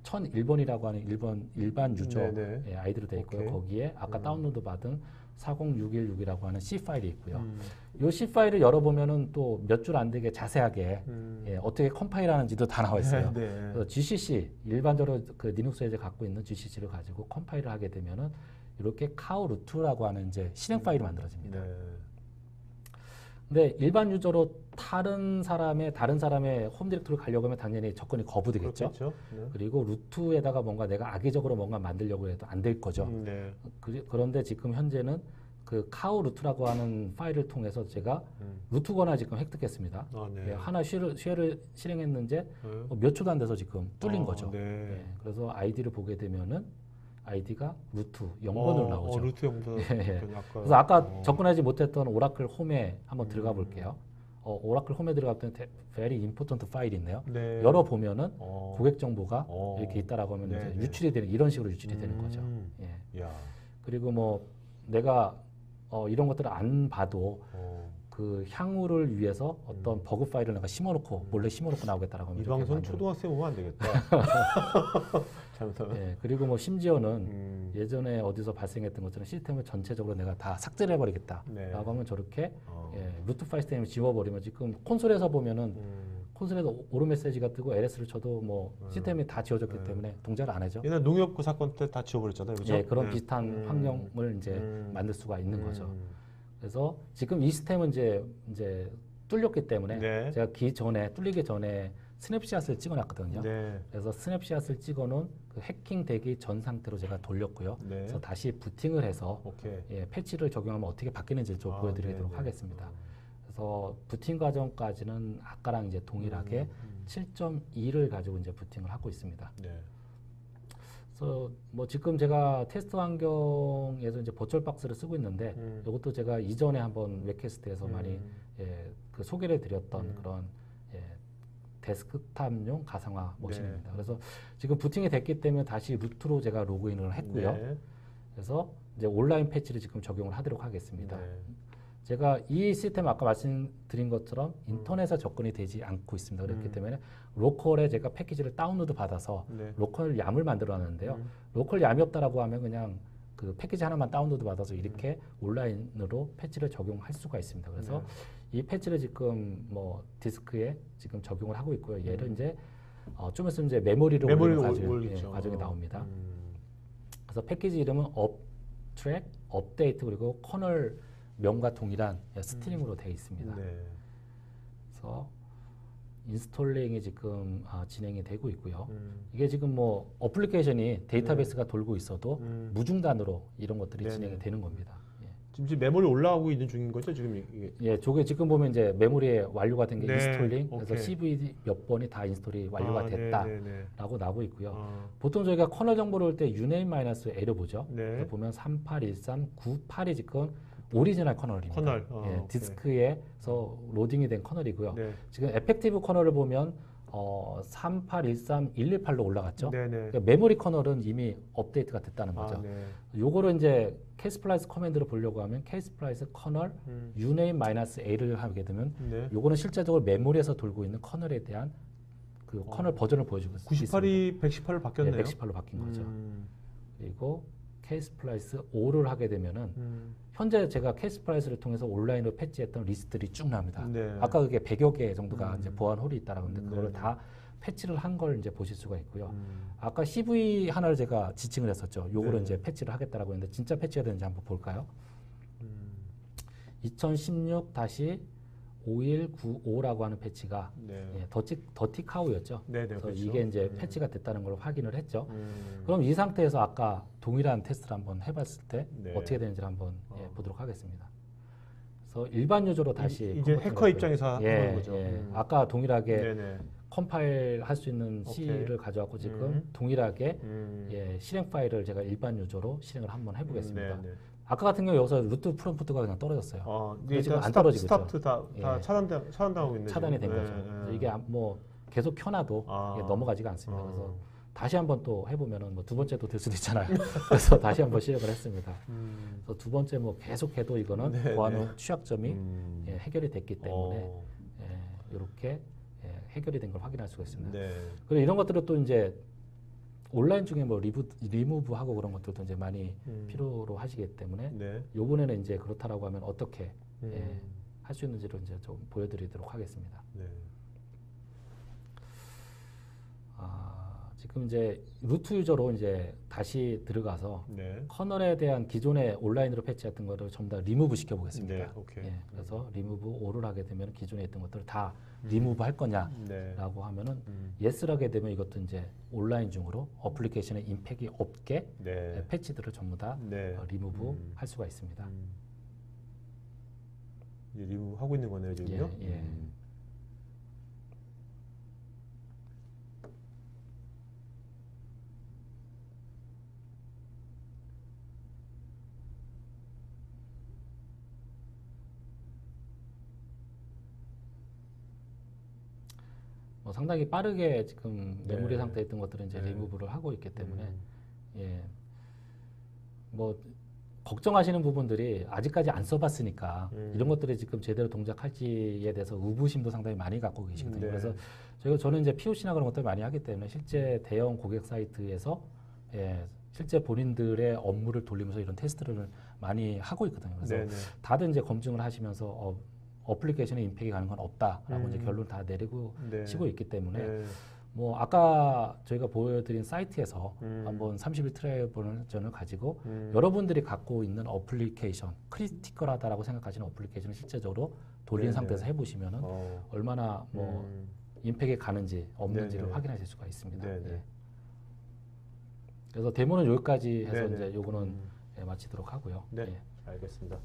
1001번이라고 하는 일반 유저 네네. 아이디로 되어 있고요. 오케이. 거기에 아까 다운로드 받은 40616이라고 하는 C 파일이 있고요. 이 C 파일을 열어보면은 또 몇 줄 안 되게 자세하게 어떻게 컴파일하는지도 다 나와 있어요. 네. 그래서 GCC 일반적으로 그 리눅스에 갖고 있는 GCC를 가지고 컴파일을 하게 되면은 이렇게 카우 루트라고 하는 이제 실행 파일이 만들어집니다. 네. 근데 일반 유저로 다른 사람의 홈 디렉토리를 가려고 하면 당연히 접근이 거부되겠죠. 그렇겠죠. 네. 그리고 루트에다가 뭔가 내가 악의적으로 뭔가 만들려고 해도 안 될 거죠. 네. 그런데 지금 현재는 그 카우 루트라고 하는 파일을 통해서 제가 루트 권한을 지금 획득했습니다. 네. 하나 쉐를 실행했는데 몇 초도 안 돼서 지금 뚫린 거죠. 네. 그래서 아이디를 보게 되면은 아이디가 루트 0번으로 나오죠. 루트 0번. 그래서 아까 접근하지 못했던 오라클 홈에 한번 들어가 볼게요. 오라클 홈에 들어갔던 very important 파일이 있네요. 네. 열어보면은 어. 고객 정보가 어. 이렇게 있다라고 하면 네, 이제 네. 유출이 되는 이런 식으로 유출이 되는 거죠. 예. 야. 그리고 뭐 내가 이런 것들을 안 봐도 그 향후를 위해서 어떤 버그 파일을 내가 심어놓고 몰래 심어놓고 나오겠다라고 하면 이 이렇게 방송 만들고. 초등학생 오면 안 되겠다. 잘못하면. 예, 그리고 뭐 심지어는 예전에 어디서 발생했던 것처럼 시스템을 전체적으로 내가 다 삭제를 해버리겠다라고 네. 하면 저렇게 루트 파일 시스템을 지워버리면 지금 콘솔에서 보면은 콘솔에서 오른 메시지가 뜨고 LS를 쳐도 뭐 시스템이 다 지워졌기 때문에 동작을 안 하죠. 옛날 농협 그 사건 때 다 지워버렸잖아요, 그렇죠? 예, 그런 비슷한 환경을 이제 만들 수가 있는 거죠. 그래서 지금 이 시스템은 이제 뚫렸기 때문에 네. 제가 뚫리기 전에 스냅샷을 찍어놨거든요. 네. 그래서 스냅샷을 찍어놓은 그 해킹되기 전 상태로 제가 돌렸고요. 네. 그래서 다시 부팅을 해서 오케이. 패치를 적용하면 어떻게 바뀌는지를 좀 보여드리도록 네, 네. 하겠습니다. 그래서 부팅 과정까지는 아까랑 이제 동일하게 7.2를 가지고 이제 부팅을 하고 있습니다. 네. 그래서 뭐 지금 제가 테스트 환경에서 이제 버추얼 박스를 쓰고 있는데 이것도 제가 이전에 한번 웹캐스트에서 많이 그 소개를 드렸던 그런 데스크탑용 가상화 머신입니다. 그래서 지금 부팅이 됐기 때문에 다시 루트로 제가 로그인을 했고요. 네. 그래서 이제 온라인 패치를 지금 적용을 하도록 하겠습니다. 네. 제가 이 시스템 아까 말씀드린 것처럼 인터넷에 접근이 되지 않고 있습니다. 그렇기 때문에 로컬에 제가 패키지를 다운로드 받아서 네. 로컬 얌을 만들어 놨는데요. 로컬 얌이 없다라고 하면 그냥 그 패키지 하나만 다운로드 받아서 이렇게 온라인으로 패치를 적용할 수가 있습니다. 그래서 이 패치를 지금 뭐 디스크에 지금 적용을 하고 있고요. 얘를 이제 좀 있으면 이제 메모리를 올리는 과정이 나옵니다. 그래서 패키지 이름은 업트랙, 업데이트 그리고 커널 명과 동일한 스트링으로 되어 있습니다. 네. 그래서 인스톨링이 지금 진행이 되고 있고요. 이게 지금 뭐 어플리케이션이 데이터베이스가 돌고 있어도 무중단으로 이런 것들이 네네. 진행이 되는 겁니다. 지금 메모리 올라가고 있는 중인 거죠, 지금 이게? 예, 저게 지금 보면 이제 메모리에 완료가 된 게 네, 인스톨링, 오케이. 그래서 CV 몇 번이 다 인스톨이 완료가 네, 됐다라고 나오고 있고요. 어. 보통 저희가 커널 정보를 올 때 uname-L을 보죠. 네. 보면 381398이 지금 오리지널 커널입니다. 커널. 예, 오케이. 디스크에서 로딩이 된 커널이고요. 네. 지금 에펙티브 커널을 보면 3813118로 올라갔죠. 네네. 그러니까 메모리 커널은 이미 업데이트가 됐다는 거죠. 아, 네. 요거를 이제 케이스플라이스 커맨드로 보려고 하면 케이스플라이스 커널 uname-A를 하게 되면 네. 요거는 실제적으로 메모리에서 돌고 있는 커널에 대한 그 커널 버전을 보여주고 있습니다. 98이 118로 바뀌었네요. 네, 118로 바뀐 거죠. 음. 그리고 케이스플라이스 5를 하게 되면은 현재 제가 케이스플라이스를 통해서 온라인으로 패치했던 리스트들이 쭉 나옵니다. 네. 아까 그게 100여 개 정도가 이제 보안 홀이 있다라고 했는데 그거를 네. 다 패치를 한 걸 이제 보실 수가 있고요. 아까 CV 하나를 제가 지칭을 했었죠. 요거를 네. 이제 패치를 하겠다라고 했는데 진짜 패치가 되는지 한번 볼까요? 2016-5195라고 하는 패치가 네. 더티 카우였죠. 네, 네, 그래서 그렇죠. 이게 이제 패치가 됐다는 걸 확인을 했죠. 음. 그럼 이 상태에서 아까 동일한 테스트를 한번 해봤을 때 네. 어떻게 되는지를 한번 보도록 하겠습니다. 그래서 일반 유저로 다시 이제 컨버팅을 해커 했고요. 입장에서 해보는 거죠. 아까 동일하게 네네. 컴파일 할 수 있는 오케이. C를 가져왔고 지금 동일하게 실행 파일을 제가 일반 유저로 실행을 한번 해보겠습니다. 네네. 아까 같은 경우 여기서 루트 프롬프트가 그냥 떨어졌어요. 이게 지금 일단 안 떨어지고 스타트 다 예. 차단당하고 있는 차단이 된 거죠. 그래서 이게 뭐 계속 켜놔도 이게 넘어가지가 않습니다. 그래서 다시 한번 또 해보면은 뭐 두 번째도 될 수도 있잖아요. 그래서 다시 한번 시작을 했습니다. 그래서 두 번째 뭐 계속해도 이거는 네, 보안 취약점이 해결이 됐기 때문에 이렇게 해결이 된 걸 확인할 수가 있습니다. 네. 그리고 이런 것들을 또 이제 온라인 중에 뭐 리무브하고 그런 것들도 이제 많이 필요로 하시기 때문에 네. 요번에는 이제 그렇다라고 하면 어떻게 할 수 있는지를 이제 좀 보여드리도록 하겠습니다. 네. 지금 이제 루트 유저로 이제 다시 들어가서 네. 커널에 대한 기존의 온라인으로 패치했던 거를 전부 다 리무브 시켜 보겠습니다. 네, 오케이. 그래서 리무브 5를 하게 되면 기존에 있던 것들을 다 리무브 할 거냐라고 네. 하면은 예스를 하게 되면 이것도 이제 온라인 중으로 어플리케이션에 임팩이 없게 네. 패치들을 전부 다 네. 리무브 할 수가 있습니다. 이제 리무브 하고 있는 거네요, 지금요? 예. 상당히 빠르게 지금 메모리 네. 상태에 있던 것들은 이제 네. 리무브를 하고 있기 때문에 예, 뭐 걱정하시는 부분들이 아직까지 안 써봤으니까 이런 것들이 지금 제대로 동작할지에 대해서 의구심도 상당히 많이 갖고 계시거든요. 네. 그래서 저는 이제 POC나 그런 것들 많이 하기 때문에 실제 대형 고객 사이트에서 예, 실제 본인들의 업무를 돌리면서 이런 테스트를 많이 하고 있거든요. 그래서 네네. 다들 이제 검증을 하시면서 어플리케이션에 임팩이 가는 건 없다라고 이제 결론 다 내리고 네. 치고 있기 때문에 네. 뭐 아까 저희가 보여드린 사이트에서 한번 30일 트라이얼 버전을 가지고 여러분들이 갖고 있는 어플리케이션 크리티컬하다라고 생각하시는 어플리케이션을 실제적으로 돌린 네네. 상태에서 해보시면은 얼마나 뭐 임팩이 가는지 없는지를 네네. 확인하실 수가 있습니다. 네네. 예. 그래서 데모는 여기까지 해서 네네. 이제 요거는 예, 마치도록 하고요. 네, 예. 알겠습니다.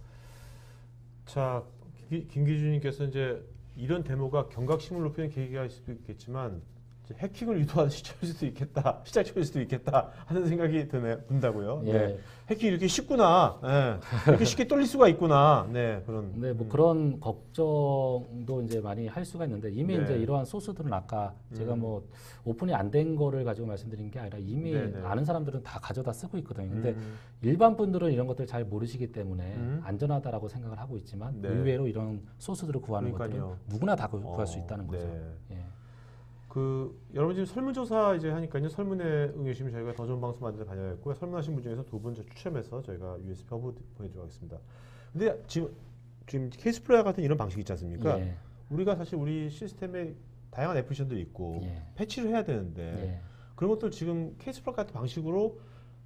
자, 김기준님께서 이제 이런 데모가 경각심을 높이는 계기가 있을 수도 있겠지만 이제 해킹을 유도하는 시점일 수도 있겠다, 시작점일 수도 있겠다 하는 생각이 든다고요. 예. 네. 해킹이 이렇게 쉽구나, 네. 이렇게 쉽게 뚫릴 수가 있구나. 네, 그런. 네, 뭐 그런 걱정도 이제 많이 할 수가 있는데 이미 네. 이제 이러한 소스들은 아까 제가 뭐 오픈이 안 된 거를 가지고 말씀드린 게 아니라 이미 네네. 아는 사람들은 다 가져다 쓰고 있거든요. 근데 일반 분들은 이런 것들 잘 모르시기 때문에 안전하다라고 생각을 하고 있지만 네. 의외로 이런 소스들을 구하는 그러니까요. 것들은 누구나 다 구할 수 있다는 거죠. 네. 예. 그 여러분 지금 설문조사 이제 하니까요. 설문에 응해주시면 저희가 더 좋은 방송 만드는 반영했고요. 설문하신 분 중에서 두 분 추첨해서 저희가 USB 허브 보내드리도록 하겠습니다. 근데 지금 케이스플레이어 같은 이런 방식이 있지 않습니까? 예. 우리가 사실 우리 시스템에 다양한 애플리케이션들이 있고 예. 패치를 해야 되는데 예. 그런 것들 지금 케이스플레이어 같은 방식으로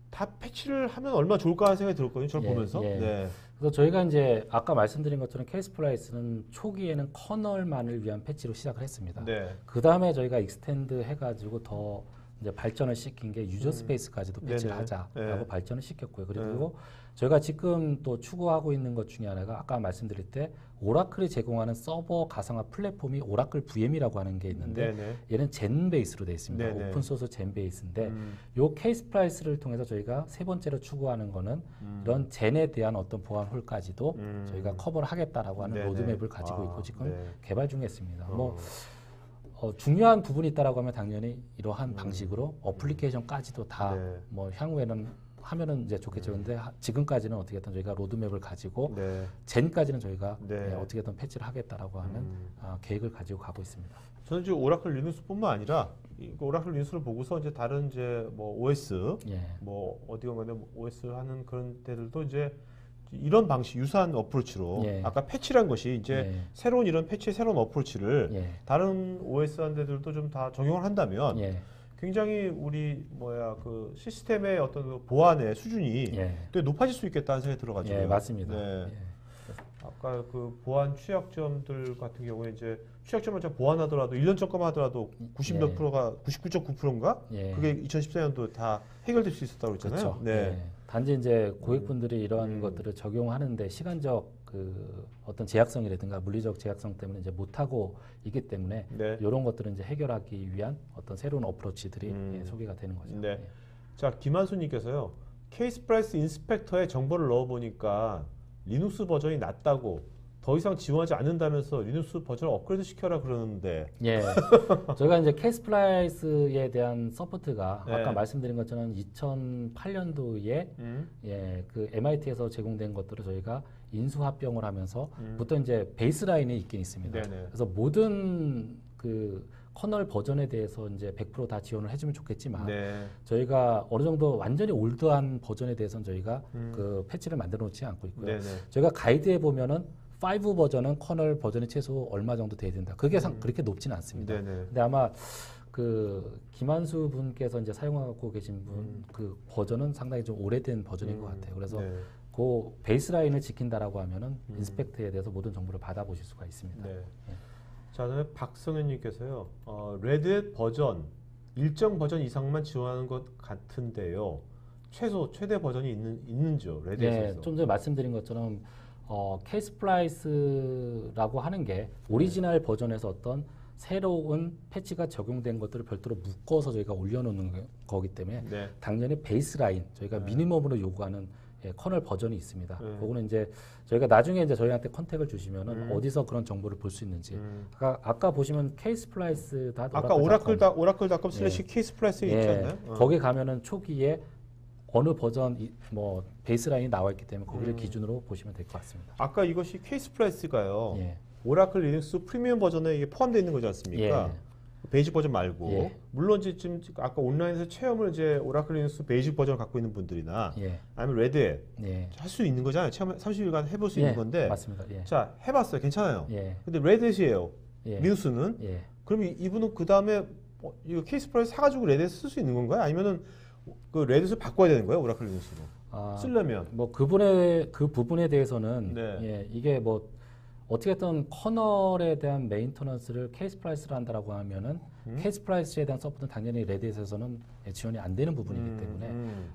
다 패치를 하면 얼마나 좋을까 하는 생각이 들었거든요. 저를 예, 보면서. 예. 네. 그래서 저희가 이제 아까 말씀드린 것처럼 케이스플라이스는 초기에는 커널만을 위한 패치로 시작을 했습니다. 네. 그 다음에 저희가 익스텐드 해가지고 더 이제 발전을 시킨 게 유저 스페이스까지도 패치를 네네. 하자라고 네. 발전을 시켰고요. 그리고 저희가 지금 또 추구하고 있는 것 중에 하나가 아까 말씀드릴 때 오라클이 제공하는 서버 가상화 플랫폼이 오라클 VM이라고 하는 게 있는데 네네. 얘는 젠 베이스로 되어 있습니다. 네네. 오픈 소스 젠 베이스인데 요 케이스 프라이스를 통해서 저희가 세 번째로 추구하는 거는 이런 젠에 대한 어떤 보안 홀까지도 저희가 커버를 하겠다라고 하는 네네. 로드맵을 가지고 있고 지금 네. 개발 중에 있습니다. 뭐 중요한 부분이 있다라고 하면 당연히 이러한 방식으로 어플리케이션까지도 다 네. 뭐 향후에는 하면은 이제 좋겠죠. 근데 지금까지는 어떻게든 저희가 로드맵을 가지고 네. 젠까지는 저희가 네. 어떻게든 패치를 하겠다라고 하는 계획을 가지고 가고 있습니다. 저는 이제 오라클 리눅스뿐만 아니라 이 오라클 리눅스를 보고서 이제 다른 이제 뭐 OS 예. 뭐 어디가 간에 OS 하는 그런 데들도 이제 이런 방식 유사한 어프로치로 예. 아까 패치란 것이 이제 예. 새로운 이런 패치의 새로운 어프로치를 예. 다른 OS 한 데들도 좀 다 적용을 한다면 예. 굉장히 우리 그 시스템의 어떤 그 보안의 수준이 예. 또 높아질 수 있겠다는 생각이 들어가지고 예, 맞습니다. 네. 예. 아까 그 보안 취약점들 같은 경우에 이제 취약점을 좀 보완하더라도 1년 전 거만 하더라도 90 몇 예. 프로가 99.9%인가? 예. 그게 2014년도 다 해결될 수 있었다고 그랬잖아요. 그렇죠. 네. 예. 단지 이제 고객분들이 이런 것들을 적용하는데 시간적 그 어떤 제약성이라든가 물리적 제약성 때문에 이제 못하고 있기 때문에 네. 이런 것들은 이제 해결하기 위한 어떤 새로운 어프로치들이 예, 소개가 되는 거죠. 네. 예. 자, 김한수님께서요. 케이스 프라이스 인스펙터에 정보를 넣어보니까 리눅스 버전이 낮다고 더 이상 지원하지 않는다면서 리눅스 버전을 업그레이드 시켜라 그러는데. 예, 저희가 이제 케이스플라이스에 대한 서포트가 네. 아까 말씀드린 것처럼 2008년도에 예, 그 MIT에서 제공된 것들을 저희가 인수합병을 하면서부터 이제 베이스라인이 있긴 있습니다. 네네. 그래서 모든 그 커널 버전에 대해서 이제 100% 다 지원을 해주면 좋겠지만 네. 저희가 어느 정도 완전히 올드한 버전에 대해서는 저희가 그 패치를 만들어 놓지 않고 있고요. 네네. 저희가 가이드에 보면은 5 버전은 커널 버전이 최소 얼마 정도 돼야 된다. 그게 그렇게 높지는 않습니다. 네네. 근데 아마 그 김한수 분께서 이제 사용하고 계신 분 그 버전은 상당히 좀 오래된 버전인 것 같아요. 그래서 네. 그 베이스라인을 지킨다라고 하면은 인스펙트에 대해서 모든 정보를 받아보실 수가 있습니다. 네. 예. 자, 그다음에 박성현님께서요. 레드햇 버전 일정 버전 이상만 지원하는 것 같은데요. 최대 버전이 있는지요? 네, 레드햇에서. 좀 전에 말씀드린 것처럼 케이스 프라이스라고 하는 게 오리지널 버전에서 어떤 새로운 패치가 적용된 것들을 별도로 묶어서 저희가 올려놓는 거기 때문에 네. 당연히 베이스라인 저희가 미니멈으로 요구하는 예, 커널 버전이 있습니다. 네. 그거는 이제 저희가 나중에 이제 저희한테 컨택을 주시면은 어디서 그런 정보를 볼 수 있는지. 아까 보시면 케이스플라이스 다 아까 오라클닷컴 슬래시 케이스플라이스 있지 예, 않나요? 거기 가면은 초기에 어느 버전 뭐 베이스라인이 나와 있기 때문에 거기를 기준으로 보시면 될 것 같습니다. 아까 이것이 케이스플라이스가요. 예. 오라클 리눅스 프리미엄 버전에 이게 포함되어 있는 거지 않습니까? 예. 베이직 버전 말고 예. 물론 지금 아까 온라인에서 체험을 이제 오라클 리눅스 베이직 버전을 갖고 있는 분들이나 예. 아니면 레드햇 예. 할 수 있는 거잖아요. 체험 30일간 해볼 수 예, 있는 건데 맞습니다. 예. 자 해봤어요. 괜찮아요. 예. 근데 레드햇이에요. 예. 리눅스는 예. 그럼 이분은 그 다음에 이거 케이스플라이스 사가지고 레드햇 쓸 수 있는 건가요? 아니면은 그 레드햇을 바꿔야 되는 거예요? 오라클 리눅스로 쓰려면 뭐 그 부분에 대해서는 네. 예, 이게 뭐 어떻게든 커널에 대한 메인터넌스를 케이스플라이스를 한다라고 하면은 케이스플라이스에 대한 서포트는 당연히 레드햇에서는 지원이 안 되는 부분이기 때문에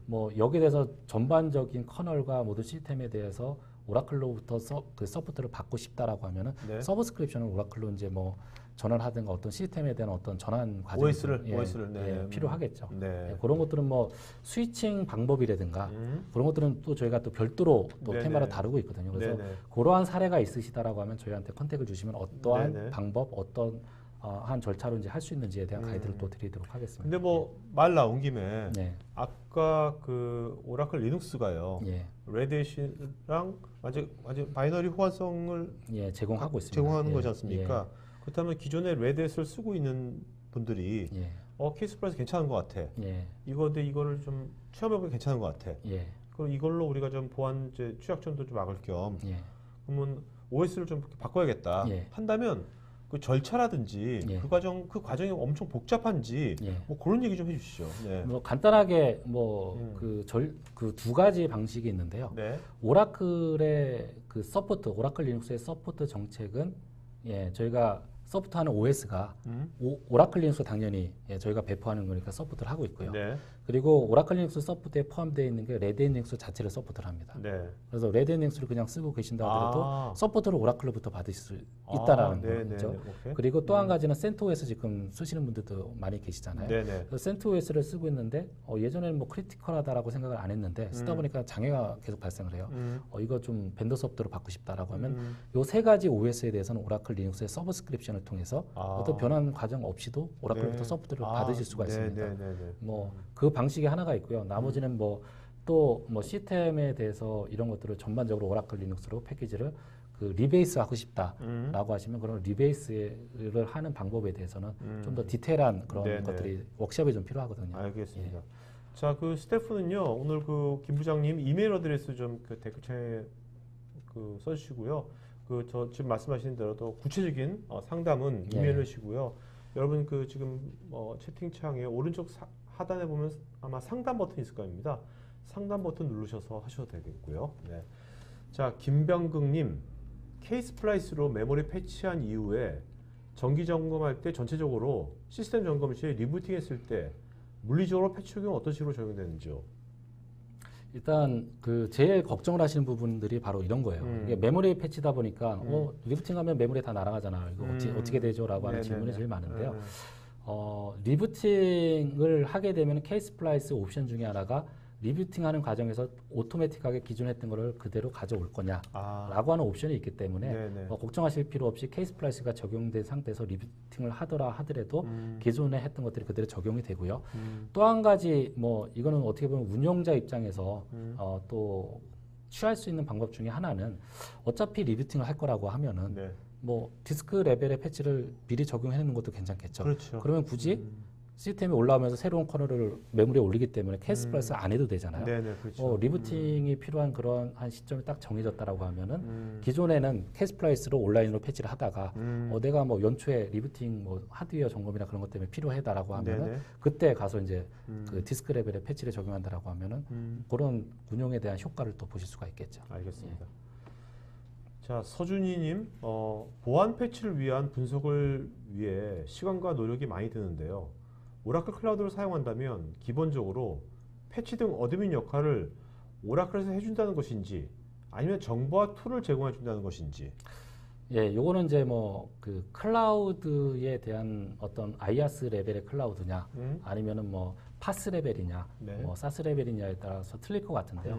뭐 여기에 대해서 전반적인 커널과 모든 시스템에 대해서 오라클로부터 그 서포트를 받고 싶다라고 하면은 네. 서브스크립션을 오라클로 이제 뭐 전환하든가 어떤 시스템에 대한 어떤 전환 과정 OS를 네. 필요하겠죠. 네. 예, 그런 것들은 뭐 스위칭 방법이라든가 그런 것들은 또 저희가 또 별도로 또 네네. 테마를 다루고 있거든요. 그래서 네네. 그러한 사례가 있으시다라고 하면 저희한테 컨택을 주시면 어떠한 네네. 방법, 어떤 한 절차로 이제 할 수 있는지에 대한 가이드를 또 드리도록 하겠습니다. 근데 뭐 말 나온 김에 네. 아까 그 오라클 리눅스가요. 예, 레드햇이랑 완전 바이너리 호환성을 예, 제공하고 있습니다. 제공하는 예, 거지 않습니까? 그렇다면 기존에 레드햇을 쓰고 있는 분들이 예, 케이스플라이스 괜찮은 것 같아. 예, 이거를 좀 체험해보면 괜찮은 것 같아. 예, 그럼 이걸로 우리가 좀 보안 이제 취약점도 좀 막을 겸 예, 그러면 OS를 좀 바꿔야겠다 예. 한다면 그 절차라든지 예. 그 과정이 엄청 복잡한지 예. 뭐 그런 얘기 좀 해주시죠. 네. 뭐 간단하게 뭐 그 두 가지 방식이 있는데요. 네. 오라클의 그 서포트, 오라클 리눅스의 서포트 정책은 예, 저희가 서포트하는 OS가 오라클 리눅스 당연히 예, 저희가 배포하는 거니까 서포트를 하고 있고요. 네. 그리고 오라클 리눅스 서포트에 포함되어 있는 게 레드햇 리눅스 자체를 서포트를 합니다. 네. 그래서 레드햇 리눅스를 그냥 쓰고 계신다 하더라도 아. 서포트를 오라클로부터 받을 수 있다라는 네, 거죠. 네, 네. 오케이. 그리고 또 한 가지는 센토OS 지금 쓰시는 분들도 많이 계시잖아요. 네, 네. 그래서 센토OS를 쓰고 있는데 예전에는 뭐 크리티컬하다라고 생각을 안 했는데 쓰다 보니까 장애가 계속 발생을 해요. 이거 좀 벤더 소프트로 받고 싶다라고 하면 요 세 가지 OS에 대해서는 오라클 리눅스의 서브스크립션을 통해서 어떤 변환 과정 없이도 오라클부터 네. 서포트를 받으실 수가 네, 있습니다. 네, 네, 네. 뭐 그 방식이 하나가 있고요. 나머지는 뭐 또 뭐 시스템에 대해서 이런 것들을 전반적으로 오라클 리눅스로 패키지를 그 리베이스 하고 싶다라고 하시면 그런 리베이스를 하는 방법에 대해서는 좀 더 디테일한 그런 네네. 것들이 워크숍이 좀 필요하거든요. 알겠습니다. 자, 그 스태프는요 오늘 그 김 부장님 이메일 어드레스 좀 그 댓글창에 그 써주시고요. 그 저 지금 말씀하신 대로 구체적인 상담은 예. 이메일로 주시고요. 여러분 그 지금 채팅창에 오른쪽 하단에 보면 아마 상담 버튼이 있을 겁니다. 상담 버튼 누르셔서 하셔도 되겠고요. 네. 자, 김병극님 케이스플라이스로 메모리 패치한 이후에 정기 점검할 때 전체적으로 시스템 점검 시에 리부팅했을 때 물리적으로 패치 적용 어떤 식으로 적용되는지요? 일단 그 제일 걱정을 하시는 부분들이 바로 이런 거예요. 이게 메모리 패치다 보니까 리부팅하면 메모리 다 날아가잖아요. 이거 어떻게 되죠라고 하는 네네네. 질문이 제일 많은데요. 네. 리부팅을 하게 되면 케이스플라이스 옵션 중에 하나가 리부팅하는 과정에서 오토매틱하게 기존에 했던 거를 그대로 가져올 거냐라고 하는 옵션이 있기 때문에 네네. 걱정하실 필요 없이 케이스플라이스가 적용된 상태에서 리부팅을 하더라도 기존에 했던 것들이 그대로 적용이 되고요. 또 한 가지 뭐 이거는 어떻게 보면 운영자 입장에서 또 취할 수 있는 방법 중에 하나는 어차피 리부팅을 할 거라고 하면은 네. 뭐 디스크 레벨의 패치를 미리 적용해 놓는 것도 괜찮겠죠. 그렇죠. 그러면 굳이 시스템이 올라오면서 새로운 커널을 메모리에 올리기 때문에 케이스플라이스 안 해도 되잖아요. 네네, 그렇죠. 리부팅이 필요한 그런 한 시점이 딱 정해졌다라고 하면은 기존에는 케이스플라이스로 온라인으로 패치를 하다가 내가 뭐 연초에 리부팅 뭐 하드웨어 점검이나 그런 것 때문에 필요하다라고 하면은 네네. 그때 가서 이제 그 디스크 레벨의 패치를 적용한다라고 하면은 그런 운용에 대한 효과를 또 보실 수가 있겠죠. 알겠습니다. 자, 서준이님, 보안 패치를 위한 분석을 위해 시간과 노력이 많이 드는데요. 오라클 클라우드를 사용한다면 기본적으로 패치 등 어드민 역할을 오라클에서 해준다는 것인지 아니면 정보와 툴을 제공해 준다는 것인지. 예, 요거는 이제 뭐 그 클라우드에 대한 어떤 IaaS 레벨의 클라우드냐 아니면은 뭐 파스 레벨이냐 네. 뭐 사스 레벨이냐에 따라서 틀릴 것 같은데요.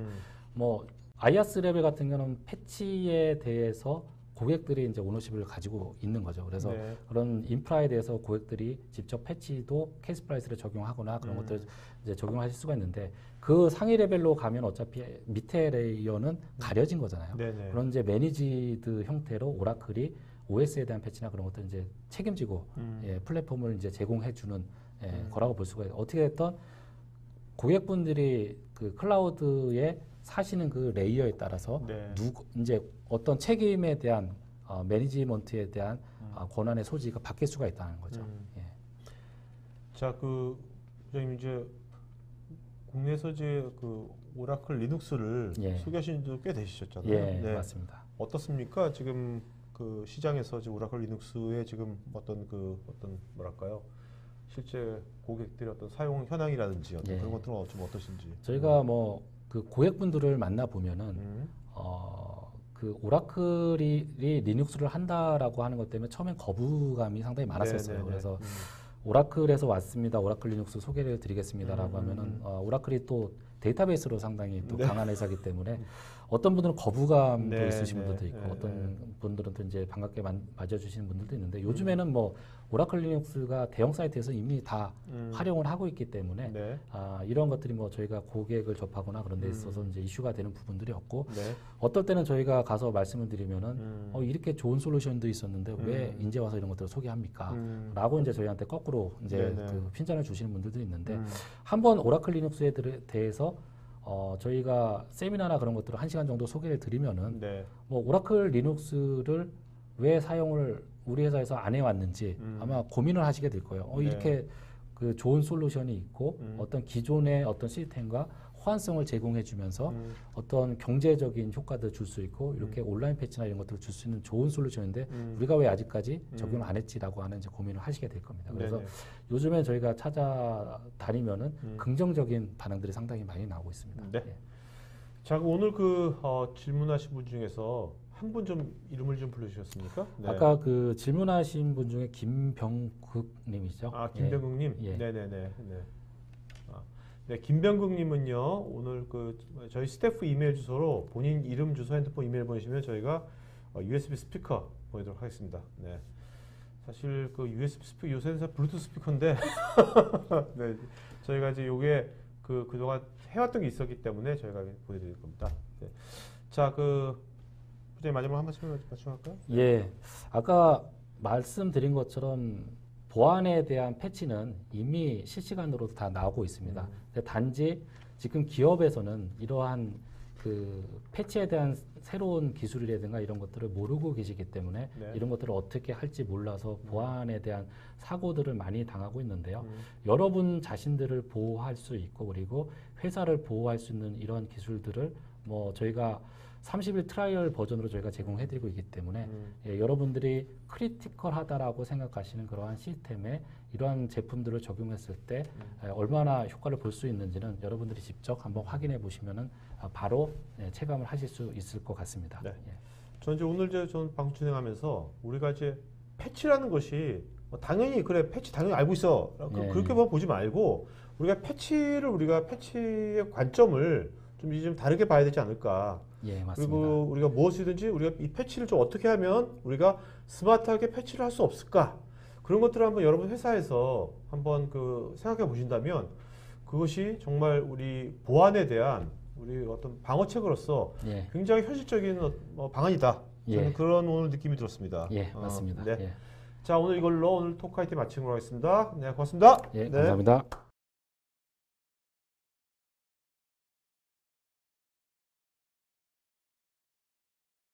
뭐 IaaS 레벨 같은 경우는 패치에 대해서 고객들이 이제 오너십을 가지고 있는 거죠. 그래서 네. 그런 인프라에 대해서 고객들이 직접 패치도 케이스 프라이스를 적용하거나 그런 것들 이제 적용하실 수가 있는데 그 상위 레벨로 가면 어차피 밑에 레이어는 가려진 거잖아요. 네네. 그런 이제 매니지드 형태로 오라클이 OS에 대한 패치나 그런 것들 이제 책임지고 예, 플랫폼을 이제 제공해주는 예, 거라고 볼 수가 있어요. 어떻게 됐든 고객분들이 그 클라우드에 사시는 그 레이어에 따라서 네. 이제 어떤 책임에 대한 매니지먼트에 대한 권한의 소지가 바뀔 수가 있다는 거죠. 예. 자, 그 부장님 이제 국내에서 이제 그 오라클 리눅스를 예. 소개하신 지도 꽤 되셨잖아요. 예, 네. 맞습니다. 어떻습니까? 지금 그 시장에서 지금 오라클 리눅스의 지금 어떤 뭐랄까요? 실제 고객들의 어떤 사용 현황이라든지 어떤 예. 그런 것들은 좀 어떠신지. 저희가 뭐 그 고객분들을 만나 보면은 그 오라클이 리눅스를 한다라고 하는 것 때문에 처음엔 거부감이 상당히 많았었어요. 네네네. 그래서 오라클에서 왔습니다. 오라클 리눅스 소개를 드리겠습니다라고 하면은 오라클이 또 데이터베이스로 상당히 또 네. 강한 회사이기 때문에 어떤 분들은 거부감도 네, 있으신 네, 분들도 있고 네, 어떤 분들은 또 이제 반갑게 맞아주시는 분들도 있는데 요즘에는 뭐 오라클 리눅스가 대형 사이트에서 이미 다 활용을 하고 있기 때문에 네. 이런 것들이 뭐 저희가 고객을 접하거나 그런 데 있어서 이제 이슈가 되는 부분들이 없고 네. 어떨 때는 저희가 가서 말씀을 드리면은 이렇게 좋은 솔루션도 있었는데 왜 이제 와서 이런 것들을 소개합니까? 라고 이제 저희한테 거꾸로 이제 네네. 그 핀잔을 주시는 분들도 있는데 한번 오라클 리눅스에 대해서 저희가 세미나나 그런 것들을 1시간 정도 소개를 드리면은 네. 뭐 오라클 리눅스를 왜 사용을 우리 회사에서 안 해왔는지 아마 고민을 하시게 될 거예요. 네. 이렇게 그 좋은 솔루션이 있고 어떤 기존의 어떤 시스템과 호환성을 제공해주면서 어떤 경제적인 효과도 줄 수 있고 이렇게 온라인 패치나 이런 것들을 줄 수 있는 좋은 솔루션인데 우리가 왜 아직까지 적용을 안 했지라고 하는 이제 고민을 하시게 될 겁니다. 그래서 네네. 요즘에 저희가 찾아다니면은 긍정적인 반응들이 상당히 많이 나오고 있습니다. 네. 예. 자, 그럼 오늘 그 질문하신 분 중에서 한 분 좀 이름을 좀 불러주셨습니까? 네. 아까 그 질문하신 분 중에 김병국님이죠. 아, 김병국님. 예. 네네네. 네. 네, 김병국님은요 오늘 그 저희 스태프 이메일 주소로 본인 이름, 주소, 핸드폰, 이메일 보내시면 저희가 USB 스피커 보내도록 하겠습니다. 네. 사실 그 USB 스피커 요새는 블루투스 스피커인데, 네, 저희가 이제 요게 그동안 해왔던 게 있었기 때문에 저희가 보내드릴 겁니다. 네. 자, 부장님 마지막으로 한 말씀 할까요? 예, 아까 말씀드린 것처럼 보안에 대한 패치는 이미 실시간으로 다 나오고 있습니다. 근데 단지 지금 기업에서는 이러한 그 패치에 대한 새로운 기술이라든가 이런 것들을 모르고 계시기 때문에 네. 이런 것들을 어떻게 할지 몰라서 보안에 대한 사고들을 많이 당하고 있는데요. 여러분 자신들을 보호할 수 있고 그리고 회사를 보호할 수 있는 이런 기술들을 뭐 저희가 30일 트라이얼 버전으로 저희가 제공해드리고 있기 때문에 예, 여러분들이 크리티컬하다라고 생각하시는 그러한 시스템에 이러한 제품들을 적용했을 때 얼마나 효과를 볼 수 있는지는 여러분들이 직접 한번 확인해 보시면은 바로 체감을 하실 수 있을 것 같습니다. 네. 예. 저는 이제 오늘 저는 방송 진행하면서 우리가 이제 패치라는 것이 당연히 그래 패치 당연히 알고 있어 예. 그렇게만 보지 말고 우리가 패치의 관점을 좀 이제 좀 다르게 봐야 되지 않을까. 예, 맞습니다. 그리고 우리가 무엇이든지 우리가 이 패치를 좀 어떻게 하면 우리가 스마트하게 패치를 할 수 없을까? 그런 것들을 한번 여러분 회사에서 한번 생각해 보신다면 그것이 정말 우리 보안에 대한 우리 어떤 방어책으로서 예. 굉장히 현실적인 방안이다. 저는 예. 그런 오늘 느낌이 들었습니다. 예, 맞습니다. 네. 예. 자, 오늘 이걸로 오늘 토크 화이팅 마치도록 하겠습니다. 네, 고맙습니다. 예, 네. 감사합니다.